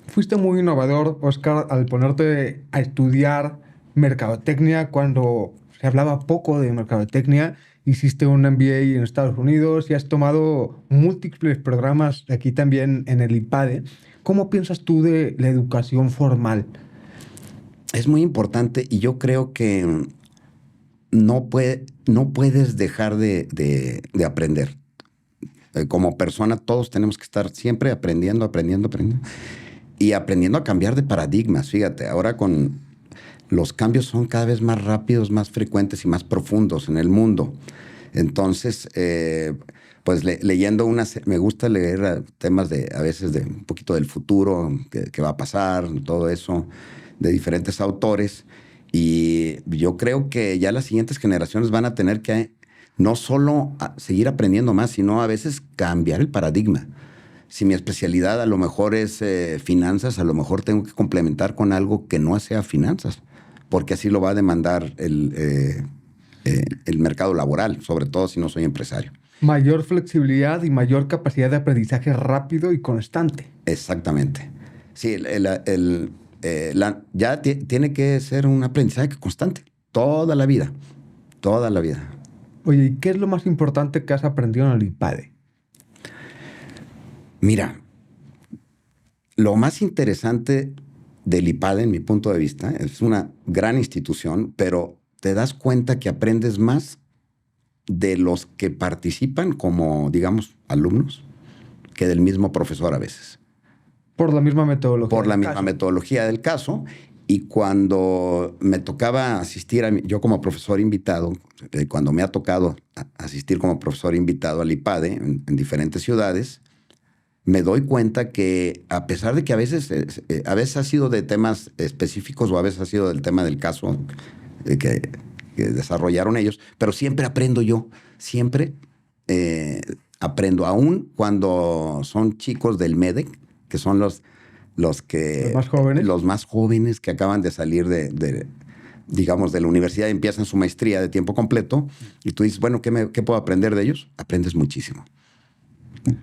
Fuiste muy innovador, Oscar, al ponerte a estudiar mercadotecnia cuando se hablaba poco de mercadotecnia. Hiciste un MBA en Estados Unidos y has tomado múltiples programas aquí también en el IPADE. ¿Cómo piensas tú de la educación formal? Es muy importante y yo creo que no puedes dejar de aprender. Como persona todos tenemos que estar siempre aprendiendo. Y aprendiendo a cambiar de paradigmas. Fíjate, ahora con los cambios son cada vez más rápidos, más frecuentes y más profundos en el mundo. Entonces, pues leyendo me gusta leer temas a veces de un poquito del futuro, qué va a pasar, todo eso, de diferentes autores. Y yo creo que ya las siguientes generaciones van a tener que no solo seguir aprendiendo más, sino a veces cambiar el paradigma. Si mi especialidad a lo mejor es finanzas, a lo mejor tengo que complementar con algo que no sea finanzas, porque así lo va a demandar el mercado laboral, sobre todo si no soy empresario. Mayor flexibilidad y mayor capacidad de aprendizaje rápido y constante. Exactamente. Sí, tiene que ser un aprendizaje constante, toda la vida. Oye, ¿y qué es lo más importante que has aprendido en el IPADE? Mira, lo más interesante del IPADE, en mi punto de vista, es una gran institución, pero te das cuenta que aprendes más de los que participan como, digamos, alumnos, que del mismo profesor a veces. Por la misma metodología. Por la misma metodología del caso. Y cuando me tocaba asistir, yo como profesor invitado, cuando me ha tocado asistir como profesor invitado al IPADE en diferentes ciudades, me doy cuenta que a pesar de que a veces ha sido de temas específicos o a veces ha sido del tema del caso que desarrollaron ellos, pero siempre aprendo yo, siempre aprendo, aún cuando son chicos del MEDEC, que son los más jóvenes que acaban de salir digamos, de la universidad y empiezan su maestría de tiempo completo, y tú dices, bueno, ¿qué puedo aprender de ellos? Aprendes muchísimo,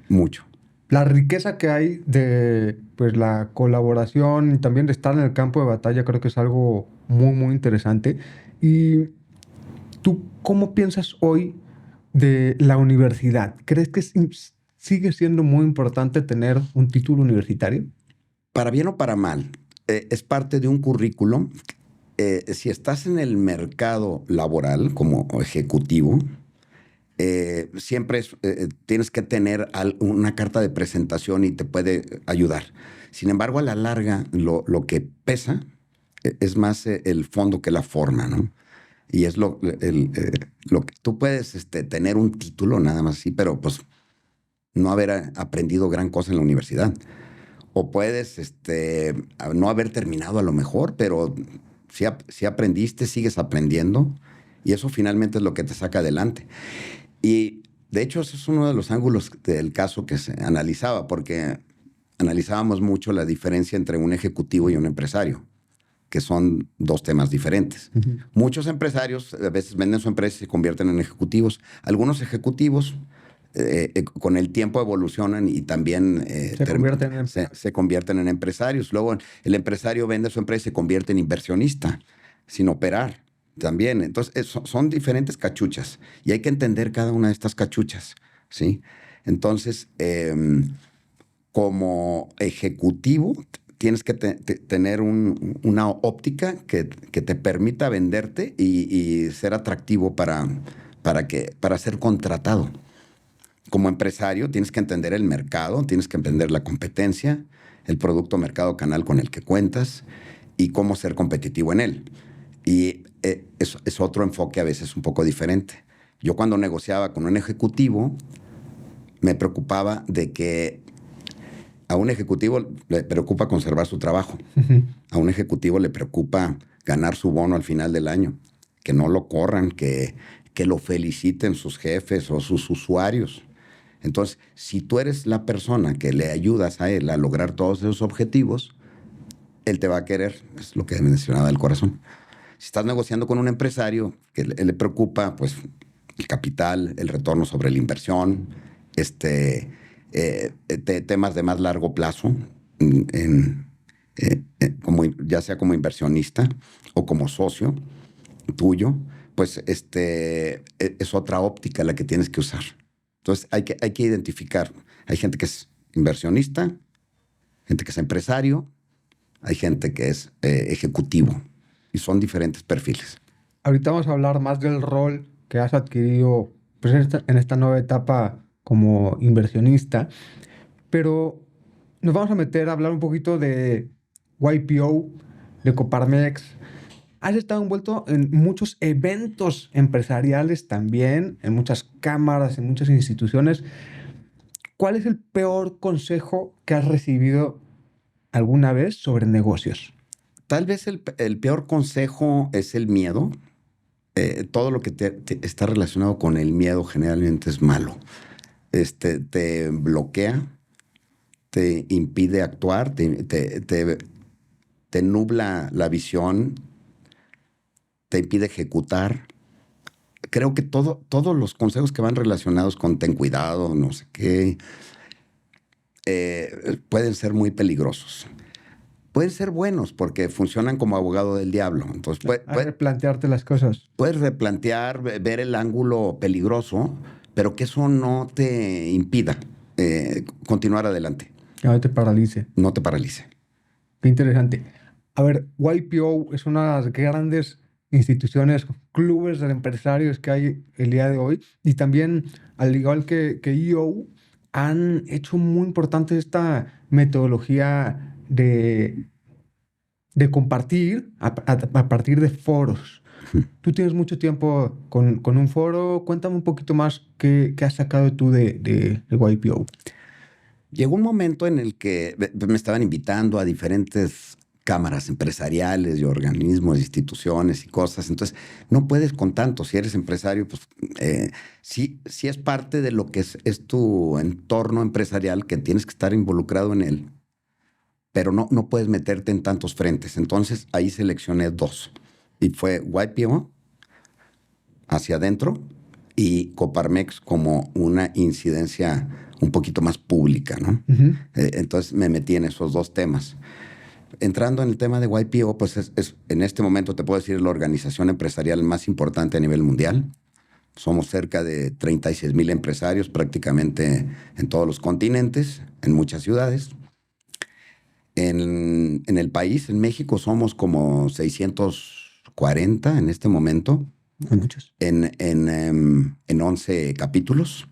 mucho. La riqueza que hay de pues, la colaboración y también de estar en el campo de batalla creo que es algo muy, muy interesante. ¿Y tú cómo piensas hoy de la universidad? ¿Crees que sigue siendo muy importante tener un título universitario? Para bien o para mal, es parte de un currículum. Si estás en el mercado laboral como ejecutivo, siempre tienes que tener una carta de presentación y te puede ayudar. Sin embargo, a la larga, lo que pesa es más el fondo que la forma, ¿no? Y es lo que tú puedes tener un título nada más así, pero pues no haber aprendido gran cosa en la universidad. O puedes no haber terminado a lo mejor, pero si aprendiste, sigues aprendiendo. Y eso finalmente es lo que te saca adelante. Y de hecho, ese es uno de los ángulos del caso que se analizaba, porque analizábamos mucho la diferencia entre un ejecutivo y un empresario, que son dos temas diferentes. Uh-huh. Muchos empresarios a veces venden su empresa y se convierten en ejecutivos. Algunos ejecutivos con el tiempo evolucionan y también se convierten en empresarios. Luego el empresario vende su empresa y se convierte en inversionista, sin operar también. Entonces son diferentes cachuchas y hay que entender cada una de estas cachuchas, ¿sí? Entonces, como ejecutivo, tienes que tener una óptica que te permita venderte y ser atractivo para ser contratado. Como empresario, tienes que entender el mercado, tienes que entender la competencia, el producto, mercado, canal con el que cuentas y cómo ser competitivo en él. Y es otro enfoque a veces un poco diferente. Yo cuando negociaba con un ejecutivo, me preocupaba de que a un ejecutivo le preocupa conservar su trabajo. A un ejecutivo le preocupa ganar su bono al final del año, que no lo corran, que lo feliciten sus jefes o sus usuarios. Entonces, si tú eres la persona que le ayudas a él a lograr todos esos objetivos, él te va a querer. Es lo que mencionaba del corazón. Si estás negociando con un empresario que le preocupa, pues, el capital, el retorno sobre la inversión, temas de más largo plazo, ya sea como inversionista o como socio tuyo, pues es otra óptica la que tienes que usar. Entonces hay que identificar. Hay gente que es inversionista, gente que es empresario, hay gente que es ejecutivo y son diferentes perfiles. Ahorita vamos a hablar más del rol que has adquirido pues, en esta nueva etapa como inversionista, pero nos vamos a meter a hablar un poquito de YPO, de Coparmex. Has estado envuelto en muchos eventos empresariales también, en muchas cámaras, en muchas instituciones. ¿Cuál es el peor consejo que has recibido alguna vez sobre negocios? Tal vez el peor consejo es el miedo. Todo lo que está relacionado con el miedo generalmente es malo. Te bloquea, te impide actuar, te nubla la visión, te impide ejecutar. Creo que todos los consejos que van relacionados con ten cuidado, no sé qué, pueden ser muy peligrosos. Pueden ser buenos porque funcionan como abogado del diablo. Entonces, replantearte las cosas. Puedes replantear, ver el ángulo peligroso, pero que eso no te impida continuar adelante. Que no te paralice. No te paralice. Qué interesante. A ver, YPO es una de las grandes instituciones, clubes de empresarios que hay el día de hoy. Y también, al igual que EO, han hecho muy importante esta metodología de compartir a partir de foros. Tú tienes mucho tiempo con un foro. Cuéntame un poquito más qué has sacado tú de YPO. Llegó un momento en el que me estaban invitando a diferentes cámaras empresariales y organismos, instituciones y cosas. Entonces, no puedes con tanto. Si eres empresario, pues sí es parte de lo que es tu entorno empresarial, que tienes que estar involucrado en él, pero no puedes meterte en tantos frentes. Entonces, ahí seleccioné 2. Y fue YPO hacia adentro y Coparmex como una incidencia un poquito más pública, ¿no? Entonces me metí en esos 2 temas. Entrando en el tema de YPO, pues en este momento te puedo decir la organización empresarial más importante a nivel mundial. Somos cerca de 36,000 empresarios prácticamente en todos los continentes, en muchas ciudades. En el país, en México, somos como 640 en este momento. Hay muchos. En 11 capítulos.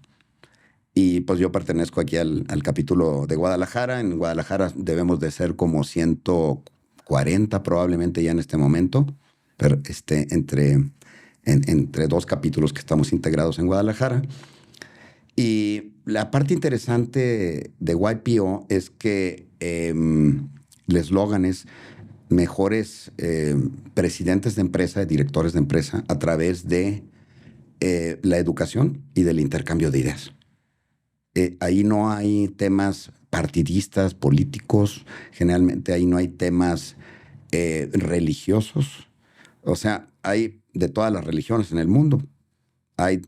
Y pues yo pertenezco aquí al capítulo de Guadalajara. En Guadalajara debemos de ser como 140 probablemente ya en este momento, pero entre 2 capítulos que estamos integrados en Guadalajara. Y la parte interesante de YPO es que el eslogan es mejores presidentes de empresa, directores de empresa, a través de la educación y del intercambio de ideas. Ahí no hay temas partidistas, políticos, generalmente ahí no hay temas religiosos. O sea, hay de todas las religiones en el mundo. Hay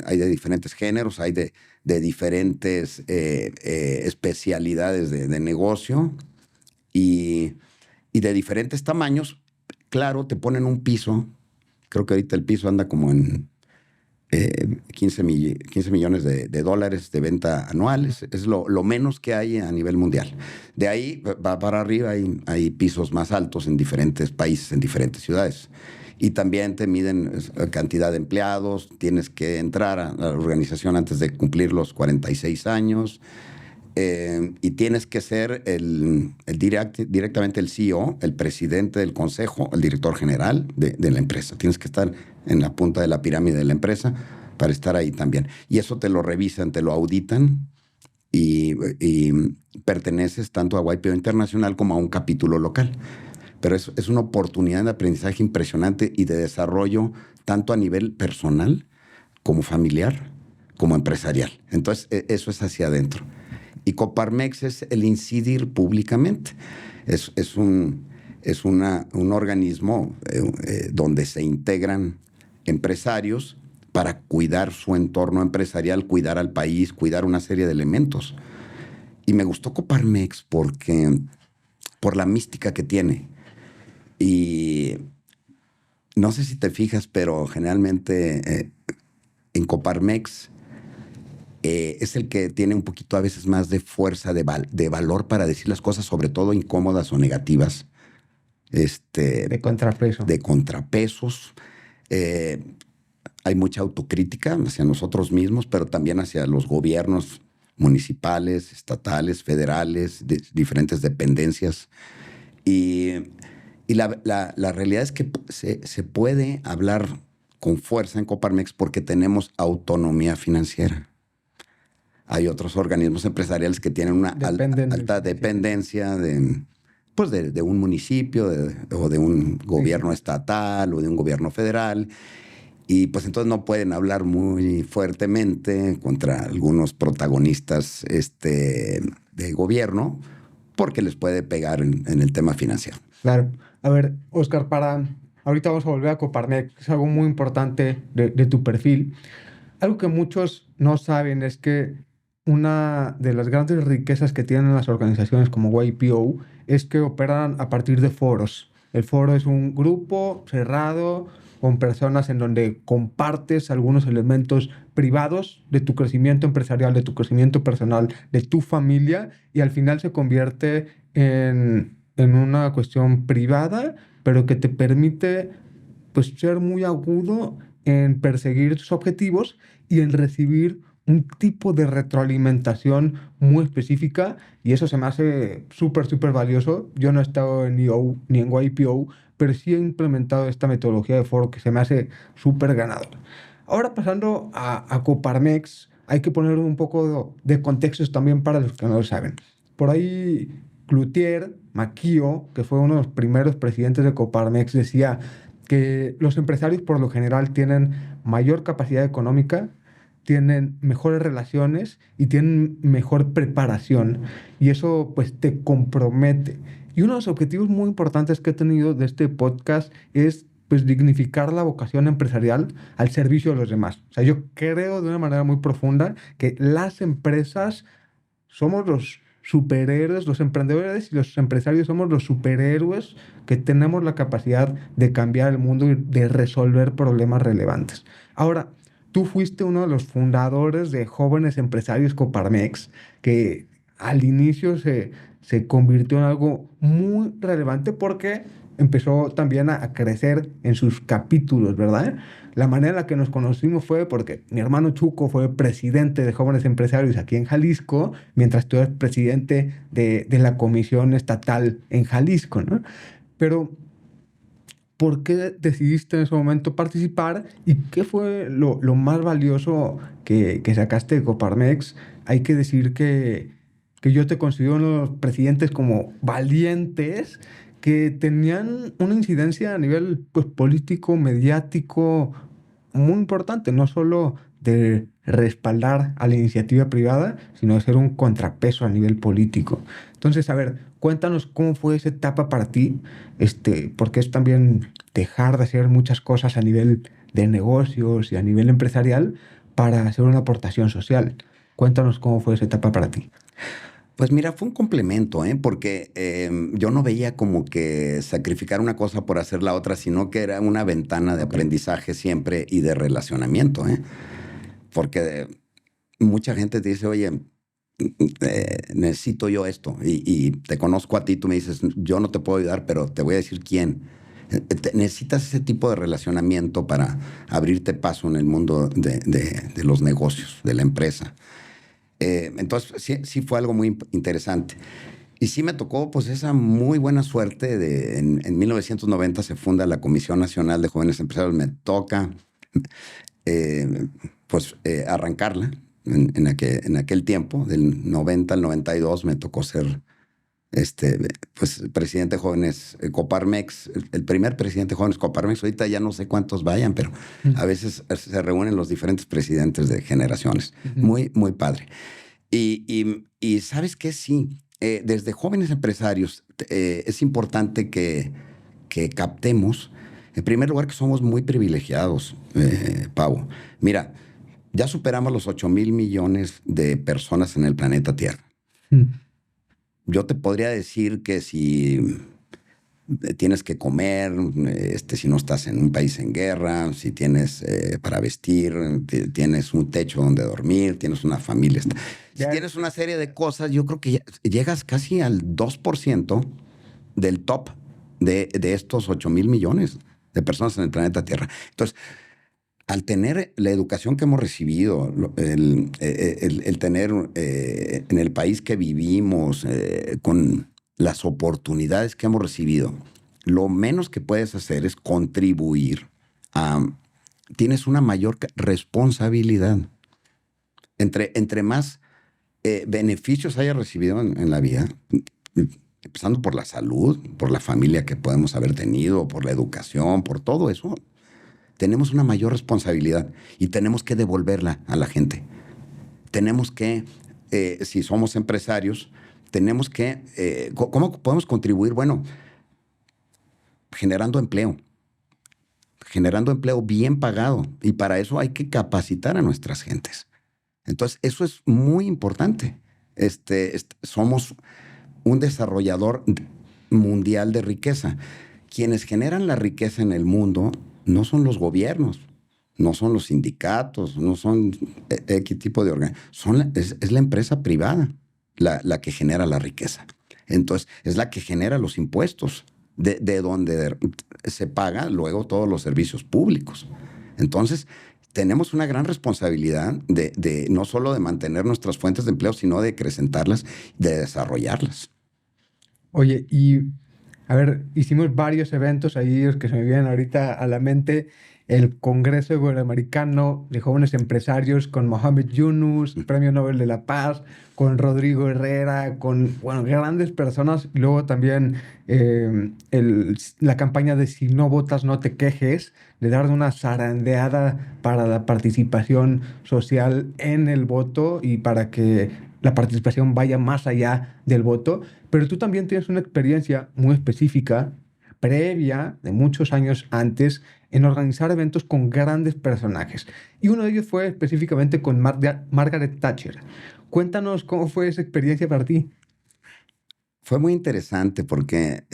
hay de diferentes géneros, hay de diferentes especialidades de negocio y de diferentes tamaños. Claro, te ponen un piso. Creo que ahorita el piso anda como en 15 millones de dólares de venta anuales. Es lo menos que hay a nivel mundial. De ahí va para arriba, hay pisos más altos en diferentes países, en diferentes ciudades. Y también te miden cantidad de empleados. Tienes que entrar a la organización antes de cumplir los 46 años. Y tienes que ser directamente el CEO, el presidente del consejo, el director general de la empresa. Tienes que estar en la punta de la pirámide de la empresa para estar ahí también. Y eso te lo revisan, te lo auditan y perteneces tanto a YPO Internacional como a un capítulo local. Pero es una oportunidad de aprendizaje impresionante y de desarrollo tanto a nivel personal como familiar, como empresarial. Entonces, eso es hacia adentro. Y Coparmex es el incidir públicamente. Es un organismo donde se integran empresarios para cuidar su entorno empresarial, cuidar al país, cuidar una serie de elementos. Y me gustó Coparmex por la mística que tiene. Y no sé si te fijas, pero generalmente en Coparmex es el que tiene un poquito a veces más de fuerza, de valor para decir las cosas, sobre todo incómodas o negativas. De contrapeso. De contrapesos. Hay mucha autocrítica hacia nosotros mismos, pero también hacia los gobiernos municipales, estatales, federales, de diferentes dependencias. Y la realidad es que se puede hablar con fuerza en Coparmex porque tenemos autonomía financiera. Hay otros organismos empresariales que tienen una alta dependencia de un municipio o de un gobierno estatal o de un gobierno federal. Y pues entonces no pueden hablar muy fuertemente contra algunos protagonistas de gobierno porque les puede pegar en el tema financiero. Claro. A ver, Oscar, ahorita vamos a volver a Coparmex. Es algo muy importante de tu perfil. Algo que muchos no saben es que una de las grandes riquezas que tienen las organizaciones como YPO es que operan a partir de foros. El foro es un grupo cerrado con personas en donde compartes algunos elementos privados de tu crecimiento empresarial, de tu crecimiento personal, de tu familia, y al final se convierte en una cuestión privada, pero que te permite pues ser muy agudo en perseguir tus objetivos y en recibir un tipo de retroalimentación muy específica, y eso se me hace súper, súper valioso. Yo no he estado en EO ni en YPO, pero sí he implementado esta metodología de foro que se me hace súper ganador. Ahora pasando a Coparmex, hay que poner un poco de contextos también para los que no lo saben. Por ahí Cloutier Maquio, que fue uno de los primeros presidentes de Coparmex, decía que los empresarios por lo general tienen mayor capacidad económica, tienen mejores relaciones y tienen mejor preparación, y eso pues te compromete. Y uno de los objetivos muy importantes que he tenido de este podcast es pues dignificar la vocación empresarial al servicio de los demás. O sea, yo creo de una manera muy profunda que las empresas somos los superhéroes, los emprendedores y los empresarios somos los superhéroes que tenemos la capacidad de cambiar el mundo y de resolver problemas relevantes. Ahora, tú fuiste uno de los fundadores de Jóvenes Empresarios Coparmex, que al inicio se convirtió en algo muy relevante porque empezó también a crecer en sus capítulos, ¿verdad? La manera en la que nos conocimos fue porque mi hermano Chuco fue presidente de Jóvenes Empresarios aquí en Jalisco, mientras tú eres presidente de la comisión estatal en Jalisco, ¿no? Pero ¿por qué decidiste en ese momento participar y qué fue lo más valioso que sacaste de Coparmex? Hay que decir que yo te considero uno de los presidentes como valientes que tenían una incidencia a nivel pues, político, mediático muy importante, no solo de respaldar a la iniciativa privada, sino de ser un contrapeso a nivel político. Entonces, a ver, cuéntanos cómo fue esa etapa para ti, porque es también dejar de hacer muchas cosas a nivel de negocios y a nivel empresarial para hacer una aportación social. Cuéntanos cómo fue esa etapa para ti. Pues mira, fue un complemento, ¿eh? Porque yo no veía como que sacrificar una cosa por hacer la otra, sino que era una ventana de aprendizaje siempre y de relacionamiento, ¿eh? Porque mucha gente te dice, oye, necesito yo esto y te conozco a ti, tú me dices, yo no te puedo ayudar, pero te voy a decir quién. Necesitas ese tipo de relacionamiento para abrirte paso en el mundo de los negocios, de la empresa. Entonces, sí fue algo muy interesante. Y sí me tocó pues esa muy buena suerte en 1990 se funda la Comisión Nacional de Jóvenes Empresarios. Me toca arrancarla en aquel tiempo, del 90 al 92 me tocó ser presidente de jóvenes Coparmex, el primer presidente de jóvenes Coparmex. Ahorita ya no sé cuántos vayan, pero a veces se reúnen los diferentes presidentes de generaciones. Muy, muy padre. Y ¿sabes qué? Sí, desde jóvenes empresarios es importante que captemos, en primer lugar, que somos muy privilegiados, Pavo. Mira, ya superamos los 8,000 millones de personas en el planeta Tierra. Yo te podría decir que si tienes que comer, si no estás en un país en guerra, si tienes para vestir, tienes un techo donde dormir, tienes una familia. Si tienes una serie de cosas, yo creo que llegas casi al 2% del top de estos 8,000 millones de personas en el planeta Tierra. Entonces, al tener la educación que hemos recibido, el tener en el país que vivimos, con las oportunidades que hemos recibido, lo menos que puedes hacer es contribuir a... Tienes una mayor responsabilidad. Entre más beneficios hayas recibido en la vida, empezando por la salud, por la familia que podemos haber tenido, por la educación, por todo eso, tenemos una mayor responsabilidad y tenemos que devolverla a la gente. Tenemos que, si somos empresarios, tenemos que, ¿cómo podemos contribuir? Bueno, generando empleo bien pagado, y para eso hay que capacitar a nuestras gentes. Entonces, eso es muy importante. Somos un desarrollador mundial de riqueza. Quienes generan la riqueza en el mundo no son los gobiernos, no son los sindicatos, no son X tipo de organización. Es la empresa privada la que genera la riqueza. Entonces, es la que genera los impuestos, de donde se pagan luego todos los servicios públicos. Entonces, tenemos una gran responsabilidad de no solo de mantener nuestras fuentes de empleo, sino de acrecentarlas, de desarrollarlas. Oye, y a ver, hicimos varios eventos ahí los que se me vienen ahorita a la mente. El Congreso Iberoamericano de Jóvenes Empresarios con Mohamed Yunus, Premio Nobel de la Paz, con Rodrigo Herrera, con, bueno, grandes personas. Y luego también la campaña de Si no votas, no te quejes, de dar una zarandeada para la participación social en el voto y para que la participación vaya más allá del voto. Pero tú también tienes una experiencia muy específica, previa, de muchos años antes, en organizar eventos con grandes personajes. Y uno de ellos fue específicamente con Margaret Thatcher. Cuéntanos cómo fue esa experiencia para ti. Fue muy interesante porque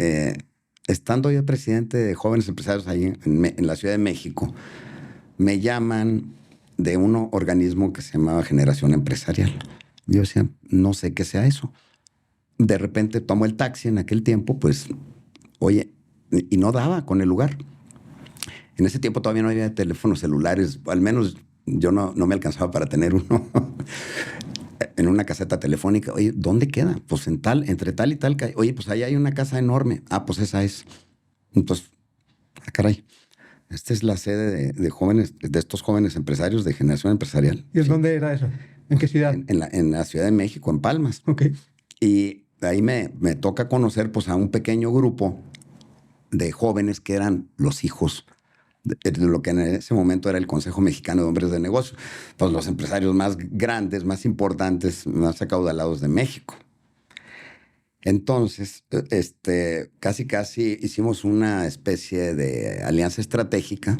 estando yo presidente de Jóvenes Empresarios ahí en la Ciudad de México, me llaman de un organismo que se llamaba Generación Empresarial. Yo decía, no sé qué sea eso. De repente tomo el taxi en aquel tiempo, pues, oye, y no daba con el lugar. En ese tiempo todavía no había teléfonos celulares, al menos yo no me alcanzaba para tener uno. En una caseta telefónica, oye, ¿dónde queda? Pues entre tal y tal calle. Oye, pues allá hay una casa enorme. Ah, pues esa es. Entonces, caray, esta es la sede de jóvenes, de estos jóvenes empresarios de Generación Empresarial. ¿Y en Sí. dónde era eso? ¿En qué ciudad? En la Ciudad de México, en Palmas. Ok. Y ahí me toca conocer pues a un pequeño grupo de jóvenes que eran los hijos de lo que en ese momento era el Consejo Mexicano de Hombres de Negocios, pues los empresarios más grandes, más importantes, más acaudalados de México. Entonces, casi hicimos una especie de alianza estratégica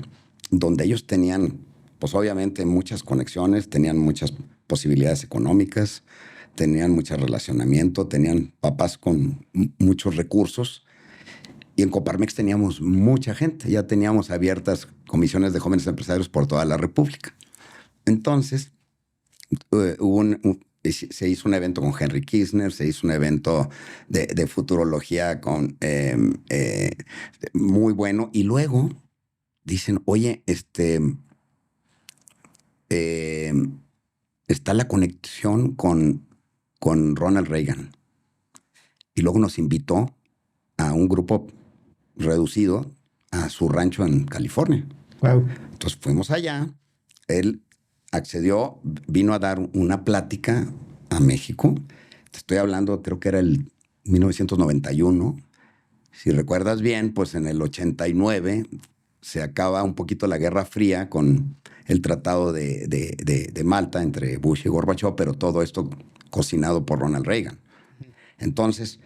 donde ellos tenían pues obviamente muchas conexiones, tenían muchas posibilidades económicas, tenían mucho relacionamiento, tenían papás con muchos recursos. Y en Coparmex teníamos mucha gente, ya teníamos abiertas comisiones de jóvenes empresarios por toda la República. Entonces, se hizo un evento con Henry Kirchner, se hizo un evento de futurología muy bueno. Y luego dicen, oye, está la conexión con Ronald Reagan. Y luego nos invitó a un grupo reducido a su rancho en California. Wow. Entonces fuimos allá, él accedió, vino a dar una plática a México. Te estoy hablando, creo que era el 1991. Si recuerdas bien, pues en el 89 se acaba un poquito la Guerra Fría con el Tratado de Malta entre Bush y Gorbachev, pero todo esto cocinado por Ronald Reagan. Entonces,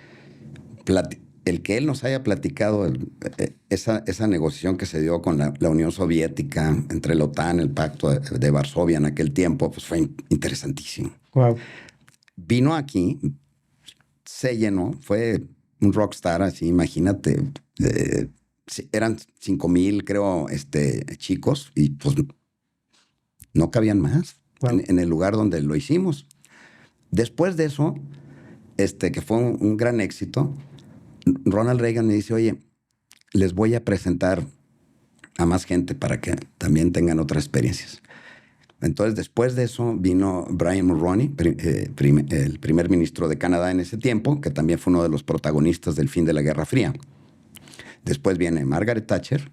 el que él nos haya platicado esa negociación que se dio con la Unión Soviética, entre la OTAN, el Pacto de Varsovia en aquel tiempo, pues fue interesantísimo. Wow. Vino aquí, se llenó, fue un rockstar así, imagínate. Eran 5,000, creo, chicos, y pues no cabían más en el lugar donde lo hicimos. Después de eso, que fue un gran éxito, Ronald Reagan me dice, oye, les voy a presentar a más gente para que también tengan otras experiencias. Entonces, después de eso, vino Brian Mulroney, el primer ministro de Canadá en ese tiempo, que también fue uno de los protagonistas del fin de la Guerra Fría. Después viene Margaret Thatcher,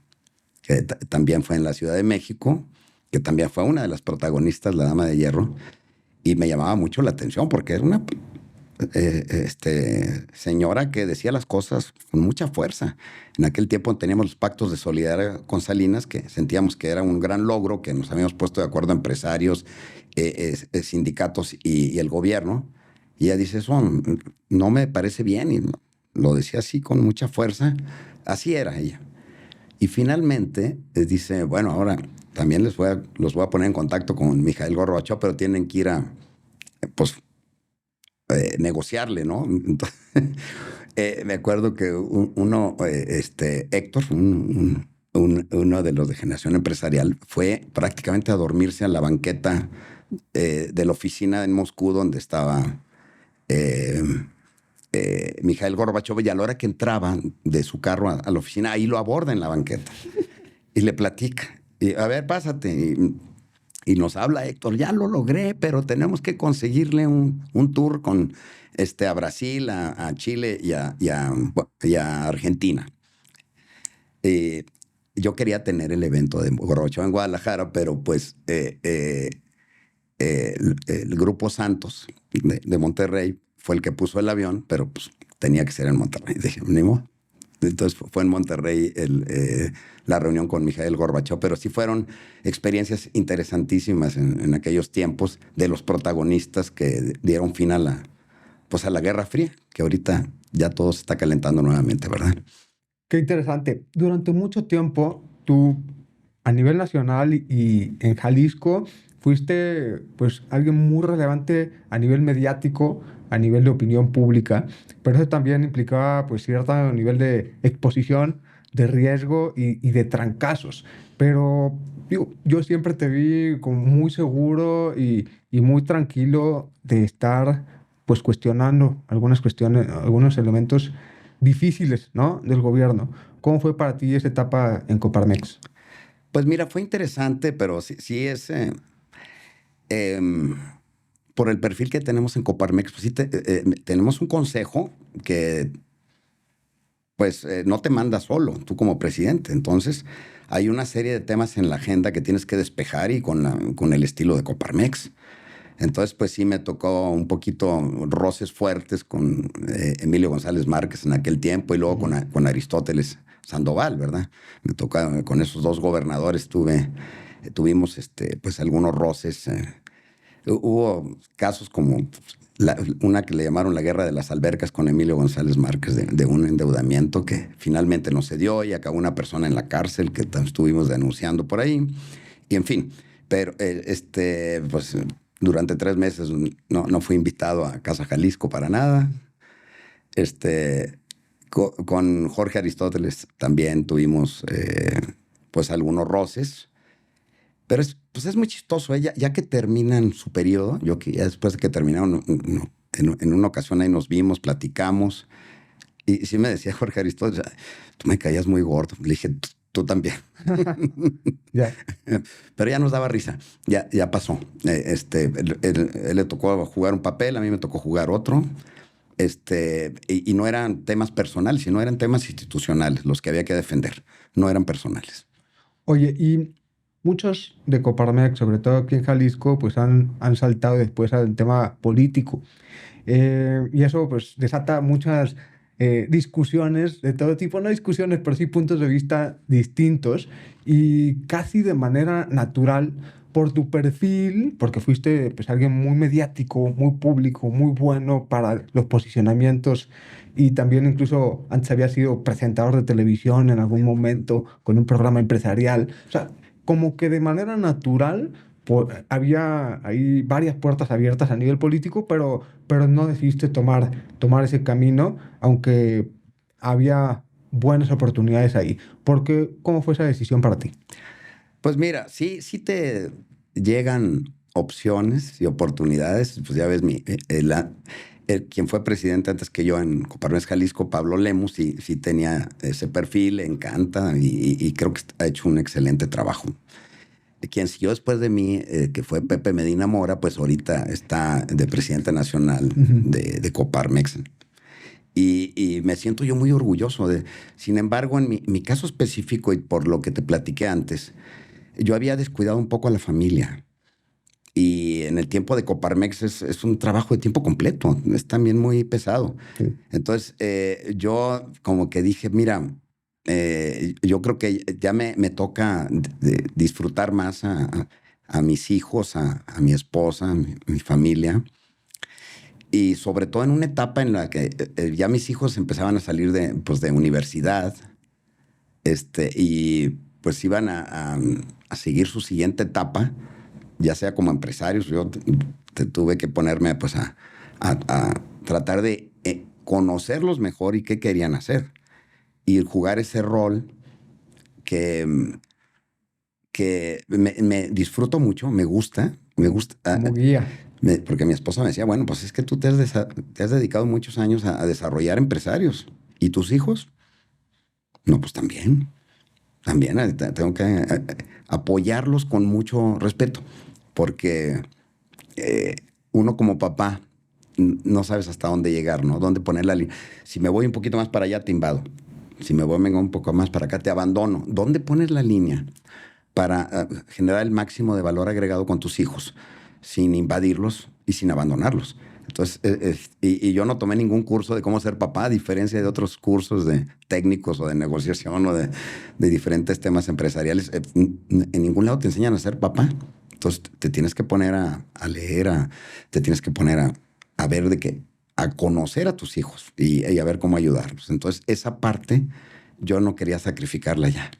que también fue en la Ciudad de México, que también fue una de las protagonistas, la Dama de Hierro, y me llamaba mucho la atención porque era una señora que decía las cosas con mucha fuerza. En aquel tiempo teníamos los pactos de solidaridad con Salinas, que sentíamos que era un gran logro, que nos habíamos puesto de acuerdo empresarios, sindicatos y el gobierno. Y ella dice, eso no me parece bien, y lo decía así con mucha fuerza. Así era ella. Y finalmente dice, bueno, ahora también los voy a poner en contacto con Mikhail Gorbachev, pero tienen que ir a, pues, negociarle, ¿no? Entonces, me acuerdo que Héctor, uno de los de Generación Empresarial, fue prácticamente a dormirse a la banqueta de la oficina en Moscú donde estaba Mikhail Gorbachev, y a la hora que entraba de su carro a la oficina, ahí lo aborda en la banqueta y le platica. Y, a ver, pásate. Y nos habla Héctor, ya lo logré, pero tenemos que conseguirle un tour a Brasil, a Chile y a Argentina. Yo quería tener el evento de Gorbachev en Guadalajara, pero pues el Grupo Santos de Monterrey fue el que puso el avión, pero pues tenía que ser en Monterrey. Dije, ni modo. Entonces fue en Monterrey la reunión con Mikhail Gorbachev, pero sí fueron experiencias interesantísimas en aquellos tiempos de los protagonistas que dieron fin a la Guerra Fría, que ahorita ya todo se está calentando nuevamente, ¿verdad? Qué interesante. Durante mucho tiempo, tú a nivel nacional y en Jalisco fuiste pues alguien muy relevante a nivel mediático, a nivel de opinión pública, pero eso también implicaba pues cierto nivel de exposición, de riesgo y de trancazos. Pero digo, yo siempre te vi como muy seguro y muy tranquilo de estar pues cuestionando algunas cuestiones, algunos elementos difíciles, ¿no? Del gobierno. ¿Cómo fue para ti esa etapa en Coparmex? Pues mira, fue interesante, pero sí es... por el perfil que tenemos en Coparmex, pues sí tenemos un consejo que pues no te manda solo, tú como presidente. Entonces hay una serie de temas en la agenda que tienes que despejar y con el estilo de Coparmex. Entonces, pues sí me tocó un poquito roces fuertes con Emilio González Márquez en aquel tiempo y luego con Aristóteles Sandoval, ¿verdad? Me tocó con esos dos gobernadores, tuvimos pues algunos roces. Hubo casos como una que le llamaron la Guerra de las Albercas con Emilio González Márquez de un endeudamiento que finalmente no se dio y acabó una persona en la cárcel que estuvimos denunciando por ahí. Y en fin, Pero, pues, durante 3 meses no fui invitado a Casa Jalisco para nada. Con Jorge Aristóteles también tuvimos, pues, algunos roces. Pero pues es muy chistoso. Ya que terminan su periodo, yo que ya después de que terminaron, en una ocasión ahí nos vimos, platicamos. Y sí me decía Jorge Aristóteles, tú me caías muy gordo. Le dije, tú también. Ya. Pero ya nos daba risa. Ya pasó. Él le tocó jugar un papel, a mí me tocó jugar otro. Y no eran temas personales, sino eran temas institucionales, los que había que defender. No eran personales. Oye, y muchos de Coparmex, sobre todo aquí en Jalisco, pues han saltado después al tema político. Y eso pues desata muchas discusiones de todo tipo, no discusiones, pero sí puntos de vista distintos y casi de manera natural por tu perfil, porque fuiste pues alguien muy mediático, muy público, muy bueno para los posicionamientos y también incluso antes había sido presentador de televisión en algún momento con un programa empresarial. O sea, como que de manera natural había ahí varias puertas abiertas a nivel político, pero no decidiste tomar ese camino, aunque había buenas oportunidades ahí. ¿Cómo fue esa decisión para ti? Pues mira, sí te llegan opciones y oportunidades. Pues ya ves, quien fue presidente antes que yo en Coparmex Jalisco, Pablo Lemus, sí tenía ese perfil, le encanta y creo que ha hecho un excelente trabajo. Quien siguió después de mí, que fue Pepe Medina Mora, pues ahorita está de presidente nacional Ujú. de Coparmex. Y me siento yo muy orgulloso de. Sin embargo, en mi caso específico y por lo que te platiqué antes, yo había descuidado un poco a la familia. Y en el tiempo de Coparmex es un trabajo de tiempo completo, es también muy pesado. Sí. Entonces, yo como que dije, mira, yo creo que ya me toca disfrutar más a mis hijos, a mi esposa, a mi familia. Y sobre todo en una etapa en la que ya mis hijos empezaban a salir pues, de universidad, y pues iban a seguir su siguiente etapa, ya sea como empresarios. Yo tuve que ponerme pues a tratar de conocerlos mejor y qué querían hacer. Y jugar ese rol que, que me disfruto mucho, me gusta. Como guía. Porque mi esposa me decía, bueno, pues es que tú te has dedicado muchos años a desarrollar empresarios. ¿Y tus hijos? No, pues también. También tengo que apoyarlos con mucho respeto. Porque eh, uno como papá no sabes hasta dónde llegar, ¿no? Dónde poner la línea. Si me voy un poquito más para allá, te invado. Si me voy vengo un poco más para acá, te abandono. ¿Dónde pones la línea para generar el máximo de valor agregado con tus hijos, sin invadirlos y sin abandonarlos? Entonces, y yo no tomé ningún curso de cómo ser papá, a diferencia de otros cursos de técnicos o de negociación o de diferentes temas empresariales. En ningún lado te enseñan a ser papá. Entonces, te tienes que poner a leer, te tienes que poner a ver a conocer a tus hijos y a ver cómo ayudarlos. Entonces, esa parte yo no quería sacrificarla ya.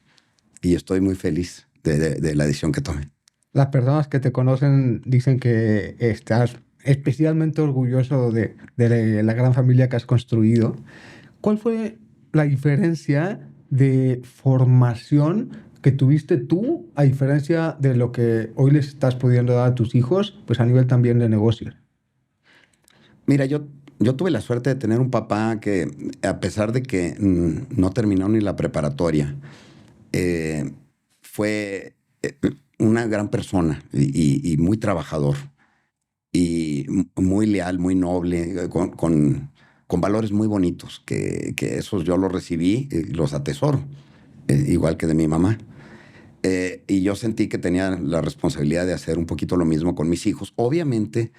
Y estoy muy feliz de la decisión que tomé. Las personas que te conocen dicen que estás especialmente orgulloso de la gran familia que has construido. ¿Cuál fue la diferencia de formación que tuviste tú, a diferencia de lo que hoy les estás pudiendo dar a tus hijos, pues a nivel también de negocios? Mira, yo tuve la suerte de tener un papá que, a pesar de que no terminó ni la preparatoria, eh, fue una gran persona y muy trabajador y muy leal, muy noble, con valores muy bonitos, que esos yo los recibí y los atesoro, igual que de mi mamá. Y yo sentí que tenía la responsabilidad de hacer un poquito lo mismo con mis hijos. Obviamente,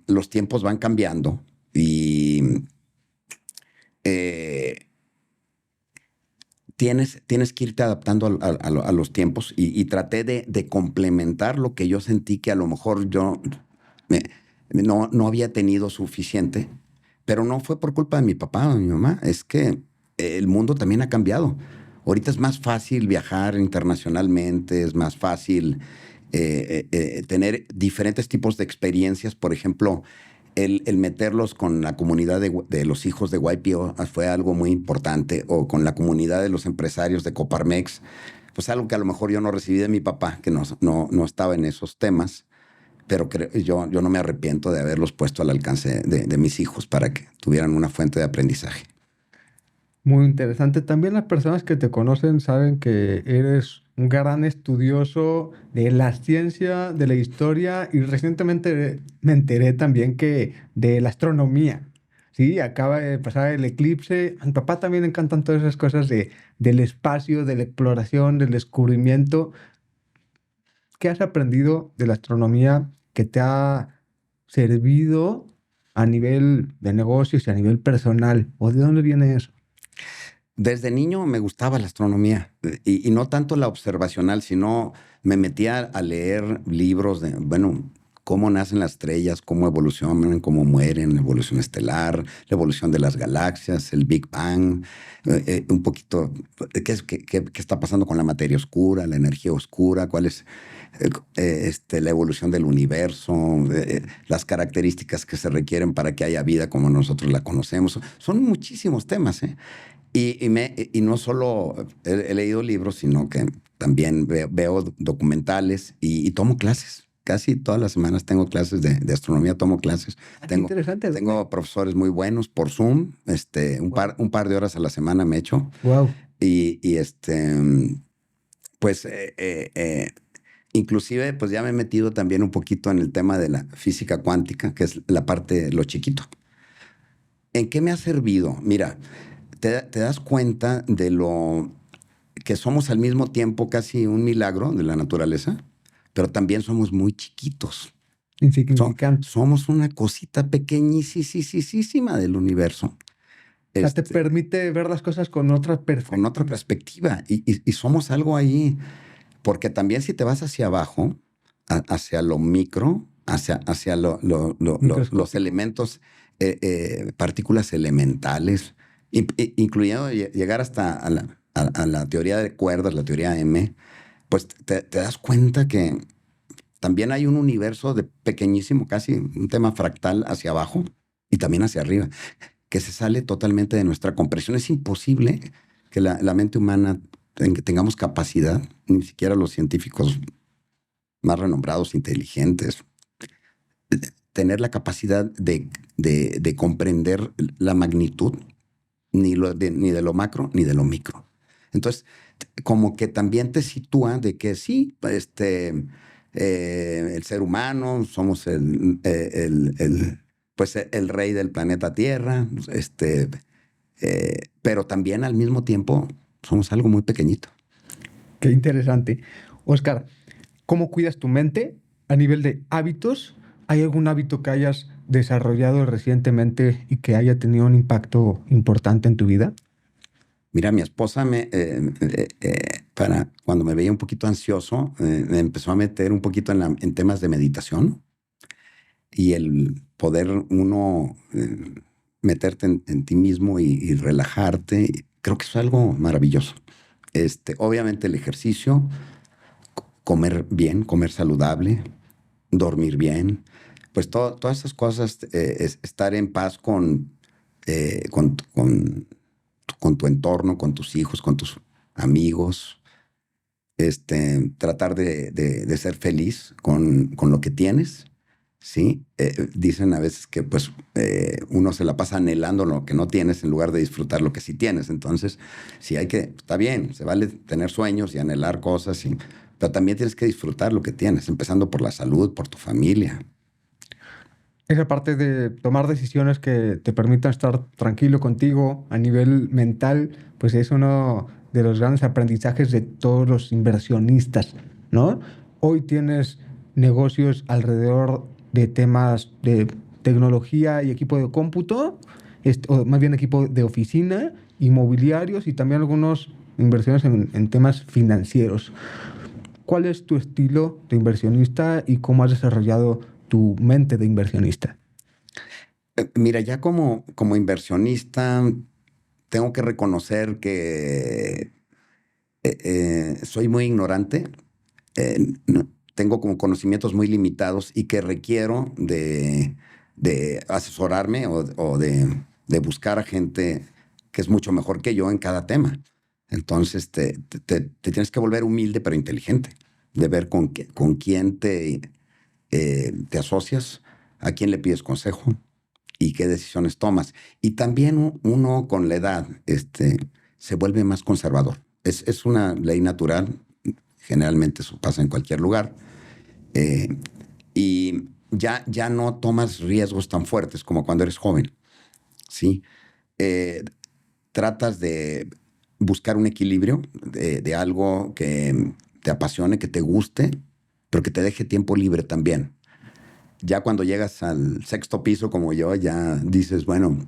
los tiempos van cambiando y eh, tienes que irte adaptando a los tiempos y traté de complementar lo que yo sentí que a lo mejor yo me- no había tenido suficiente, pero no fue por culpa de mi papá o de mi mamá, es que el mundo también ha cambiado. Ahorita es más fácil viajar internacionalmente, es más fácil tener diferentes tipos de experiencias. Por ejemplo, el meterlos con la comunidad de los hijos de YPO fue algo muy importante, o con la comunidad de los empresarios de Coparmex, pues algo que a lo mejor yo no recibí de mi papá, que no estaba en esos temas, pero yo no me arrepiento de haberlos puesto al alcance de mis hijos para que tuvieran una fuente de aprendizaje. Muy interesante. También las personas que te conocen saben que eres un gran estudioso de la ciencia, de la historia y recientemente me enteré también que de la astronomía. Sí, acaba de pasar el eclipse. A mi papá también le encantan todas esas cosas del espacio, de la exploración, del descubrimiento. ¿Qué has aprendido de la astronomía que te ha servido a nivel de negocios y a nivel personal? ¿O de dónde viene eso? Desde niño me gustaba la astronomía, y no tanto la observacional, sino me metía a leer libros de, bueno, cómo nacen las estrellas, cómo evolucionan, cómo mueren, la evolución estelar, la evolución de las galaxias, el Big Bang, un poquito qué está pasando con la materia oscura, la energía oscura, cuál es la evolución del universo, las características que se requieren para que haya vida como nosotros la conocemos. Son muchísimos temas, ¿eh? Y no solo he leído libros, sino que también veo documentales y tomo clases. Casi todas las semanas tengo clases de astronomía, tomo clases. Ah, qué Tengo, interesante. tengo profesores muy buenos por Zoom, un par de horas a la semana me echo. Wow. Y pues, inclusive, pues ya me he metido también un poquito en el tema de la física cuántica, que es la parte de lo chiquito. ¿En qué me ha servido? Mira, te das cuenta de lo que somos al mismo tiempo casi un milagro de la naturaleza, pero también somos muy chiquitos. Insignificante. Somos una cosita pequeñísima del universo. O sea, te Este, permite ver las cosas con otra con otra perspectiva. perspectiva. Y somos algo ahí. Porque también si te vas hacia abajo, hacia lo micro, hacia los Microscópico. elementos, partículas elementales, incluyendo llegar hasta a la teoría de cuerdas, la teoría M, pues te das cuenta que también hay un universo de pequeñísimo, casi un tema fractal hacia abajo y también hacia arriba, que se sale totalmente de nuestra comprensión. Es imposible que la mente humana tengamos capacidad, ni siquiera los científicos más renombrados, inteligentes, tener la capacidad de comprender la magnitud, ni de lo macro ni de lo micro. Entonces, como que también te sitúa de que sí, el ser humano, somos pues el rey del planeta Tierra, pero también al mismo tiempo somos algo muy pequeñito. Qué interesante. Oscar, ¿cómo cuidas tu mente a nivel de hábitos? ¿Hay algún hábito que hayas desarrollado recientemente y que haya tenido un impacto importante en tu vida? Mira, mi esposa para cuando me veía un poquito ansioso, me empezó a meter un poquito en temas de meditación, y el poder uno meterte en ti mismo y relajarte. Creo que es algo maravilloso. Obviamente el ejercicio, comer bien, comer saludable, dormir bien, pues todas esas cosas, estar en paz con tu entorno, con tus hijos, con tus amigos, tratar de ser feliz con lo que tienes, ¿sí? Dicen a veces que pues uno se la pasa anhelando lo que no tienes en lugar de disfrutar lo que sí tienes. Entonces, sí está bien, se vale tener sueños y anhelar cosas, pero también tienes que disfrutar lo que tienes, empezando por la salud, por tu familia. Esa parte de tomar decisiones que te permitan estar tranquilo contigo a nivel mental, pues es uno de los grandes aprendizajes de todos los inversionistas, ¿no? Hoy tienes negocios alrededor de temas de tecnología y equipo de cómputo, o más bien equipo de oficina, inmobiliarios y también algunas inversiones en temas financieros. ¿Cuál es tu estilo de inversionista y cómo has desarrollado tu mente de inversionista? Mira, ya como inversionista, tengo que reconocer que soy muy ignorante. tengo como conocimientos muy limitados y que requiero de asesorarme o de buscar a gente que es mucho mejor que yo en cada tema. Entonces te tienes que volver humilde pero inteligente, de ver con quién te asocias, a quién le pides consejo y qué decisiones tomas. Y también uno con la edad se vuelve más conservador. Es una ley natural, generalmente eso pasa en cualquier lugar. Y ya no tomas riesgos tan fuertes como cuando eres joven, ¿sí? Eh, Tratas de buscar un equilibrio de algo que te apasione, que te guste, pero que te deje tiempo libre también. Ya cuando llegas al sexto piso como yo, ya dices, bueno,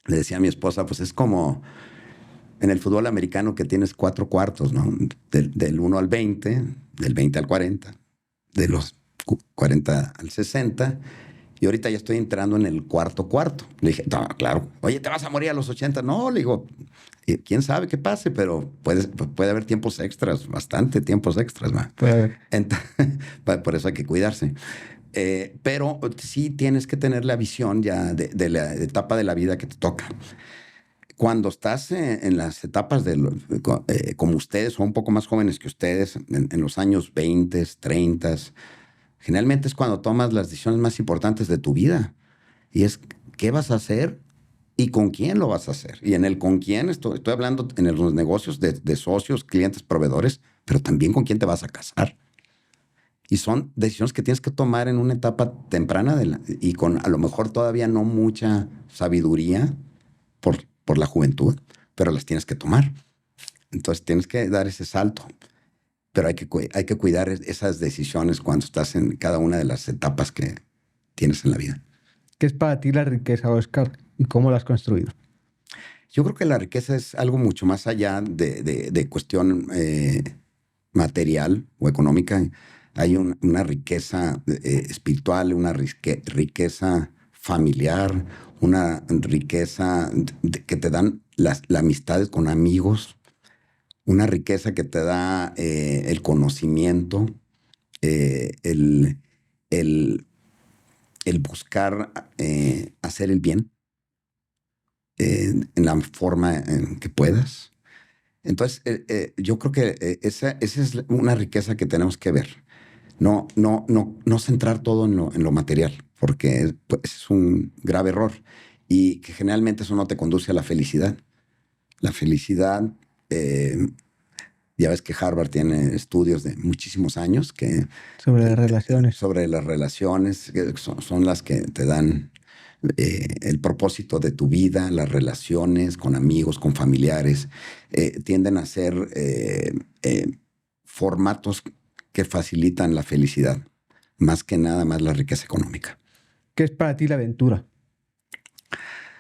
le decía a mi esposa, pues es como en el fútbol americano que tienes 4 cuartos, ¿no? Del 1 al 20, del 20 al 40, de los 40 al 60. Y ahorita ya estoy entrando en el cuarto cuarto. Le dije, no, claro, oye, ¿te vas a morir a los 80? No, le digo, quién sabe qué pase, pero puede haber tiempos extras, bastante tiempos extras, ¿va? Puede haber. Por eso hay que cuidarse. Pero sí tienes que tener la visión ya de la etapa de la vida que te toca. Cuando estás en las etapas como ustedes o un poco más jóvenes que ustedes, en los años 20, 30, generalmente es cuando tomas las decisiones más importantes de tu vida. Y es qué vas a hacer y con quién lo vas a hacer. Y en el con quién estoy hablando en los negocios de socios, clientes, proveedores, pero también con quién te vas a casar. Y son decisiones que tienes que tomar en una etapa temprana y con a lo mejor todavía no mucha sabiduría por la juventud, pero las tienes que tomar. Entonces tienes que dar ese salto. Pero hay que cuidar esas decisiones cuando estás en cada una de las etapas que tienes en la vida. ¿Qué es para ti la riqueza, Oscar? ¿Y cómo la has construido? Yo creo que la riqueza es algo mucho más allá de cuestión material o económica. Hay una riqueza espiritual, una riqueza familiar, una riqueza que te dan las amistades con amigos, una riqueza que te da el conocimiento, eh, el, el, el buscar hacer el bien en la forma en que puedas. Entonces, yo creo que esa es una riqueza que tenemos que ver. No centrar todo en lo material, porque pues, es un grave error y que generalmente eso no te conduce a la felicidad. La felicidad, ya ves que Harvard tiene estudios de muchísimos años Sobre las relaciones. sobre las relaciones, que son las que te dan el propósito de tu vida, las relaciones con amigos, con familiares, tienden a ser formatos que facilitan la felicidad, más que nada más la riqueza económica. ¿Qué es para ti la aventura?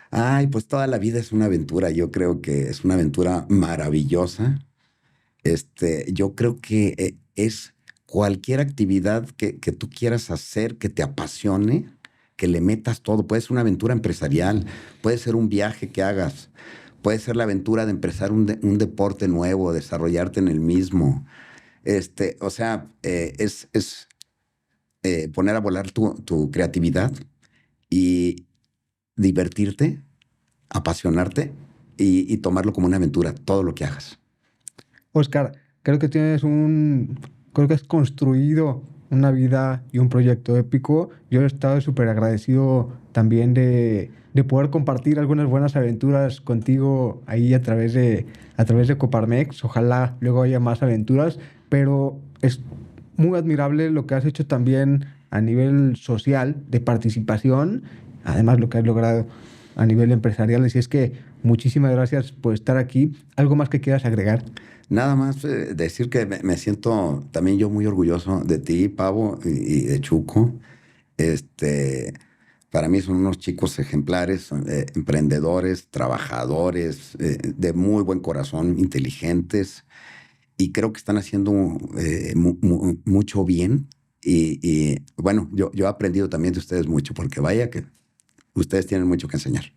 Ay, pues toda la vida es una aventura. Yo creo que es una aventura maravillosa. Yo creo que es cualquier actividad que tú quieras hacer, que te apasione, que le metas todo. Puede ser una aventura empresarial, puede ser un viaje que hagas, puede ser la aventura de empezar un deporte nuevo, desarrollarte en el mismo. O sea, es poner a volar tu creatividad y divertirte, apasionarte y tomarlo como una aventura, todo lo que hagas. Oscar, creo que has construido una vida y un proyecto épico. Yo he estado súper agradecido también de poder compartir algunas buenas aventuras contigo ahí a través de Coparmex. Ojalá luego haya más aventuras, pero es muy admirable lo que has hecho también a nivel social, de participación, además lo que has logrado a nivel empresarial. Así es que muchísimas gracias por estar aquí. ¿Algo más que quieras agregar? Nada más decir que me siento también yo muy orgulloso de ti, Pavo, y de Chuco. Para mí son unos chicos ejemplares, emprendedores, trabajadores, de muy buen corazón, inteligentes, y creo que están haciendo mucho bien. Bueno, yo he aprendido también de ustedes mucho, porque vaya que ustedes tienen mucho que enseñar.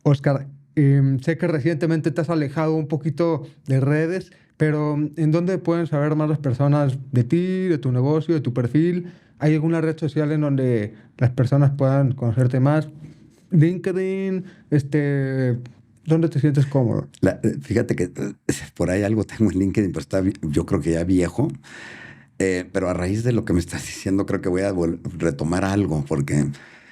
Oscar, sé que recientemente te has alejado un poquito de redes, Pero ¿en dónde pueden saber más las personas de ti, de tu negocio, de tu perfil? ¿Hay alguna red social en donde las personas puedan conocerte más? LinkedIn, ¿dónde te sientes cómodo? Fíjate que por ahí algo tengo en LinkedIn, pero yo creo que ya viejo. Pero a raíz de lo que me estás diciendo, creo que voy a retomar algo, porque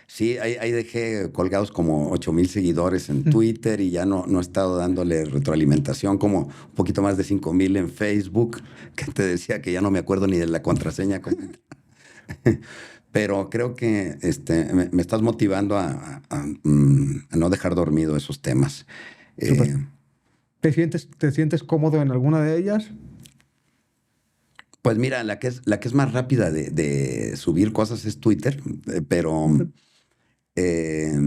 sí, ahí dejé colgados como 8,000 seguidores en Twitter y ya no he estado dándole retroalimentación, como un poquito más de 5,000 en Facebook, que te decía que ya no me acuerdo ni de la contraseña. Pero creo que me estás motivando a no dejar dormido esos temas. Súper. ¿Te sientes cómodo en alguna de ellas? Pues mira, la que es más rápida de subir cosas es Twitter, pero eh,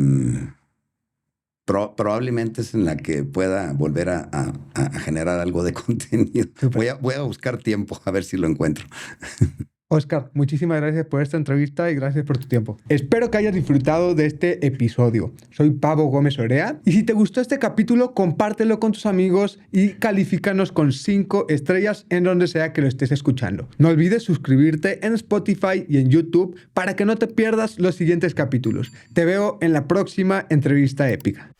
probablemente es en la que pueda volver a generar algo de contenido. Súper. Voy a buscar tiempo a ver si lo encuentro. Oscar, muchísimas gracias por esta entrevista y gracias por tu tiempo. Espero que hayas disfrutado de este episodio. Soy Pablo Gómez Orea y si te gustó este capítulo, compártelo con tus amigos y califícanos con 5 estrellas en donde sea que lo estés escuchando. No olvides suscribirte en Spotify y en YouTube para que no te pierdas los siguientes capítulos. Te veo en la próxima entrevista épica.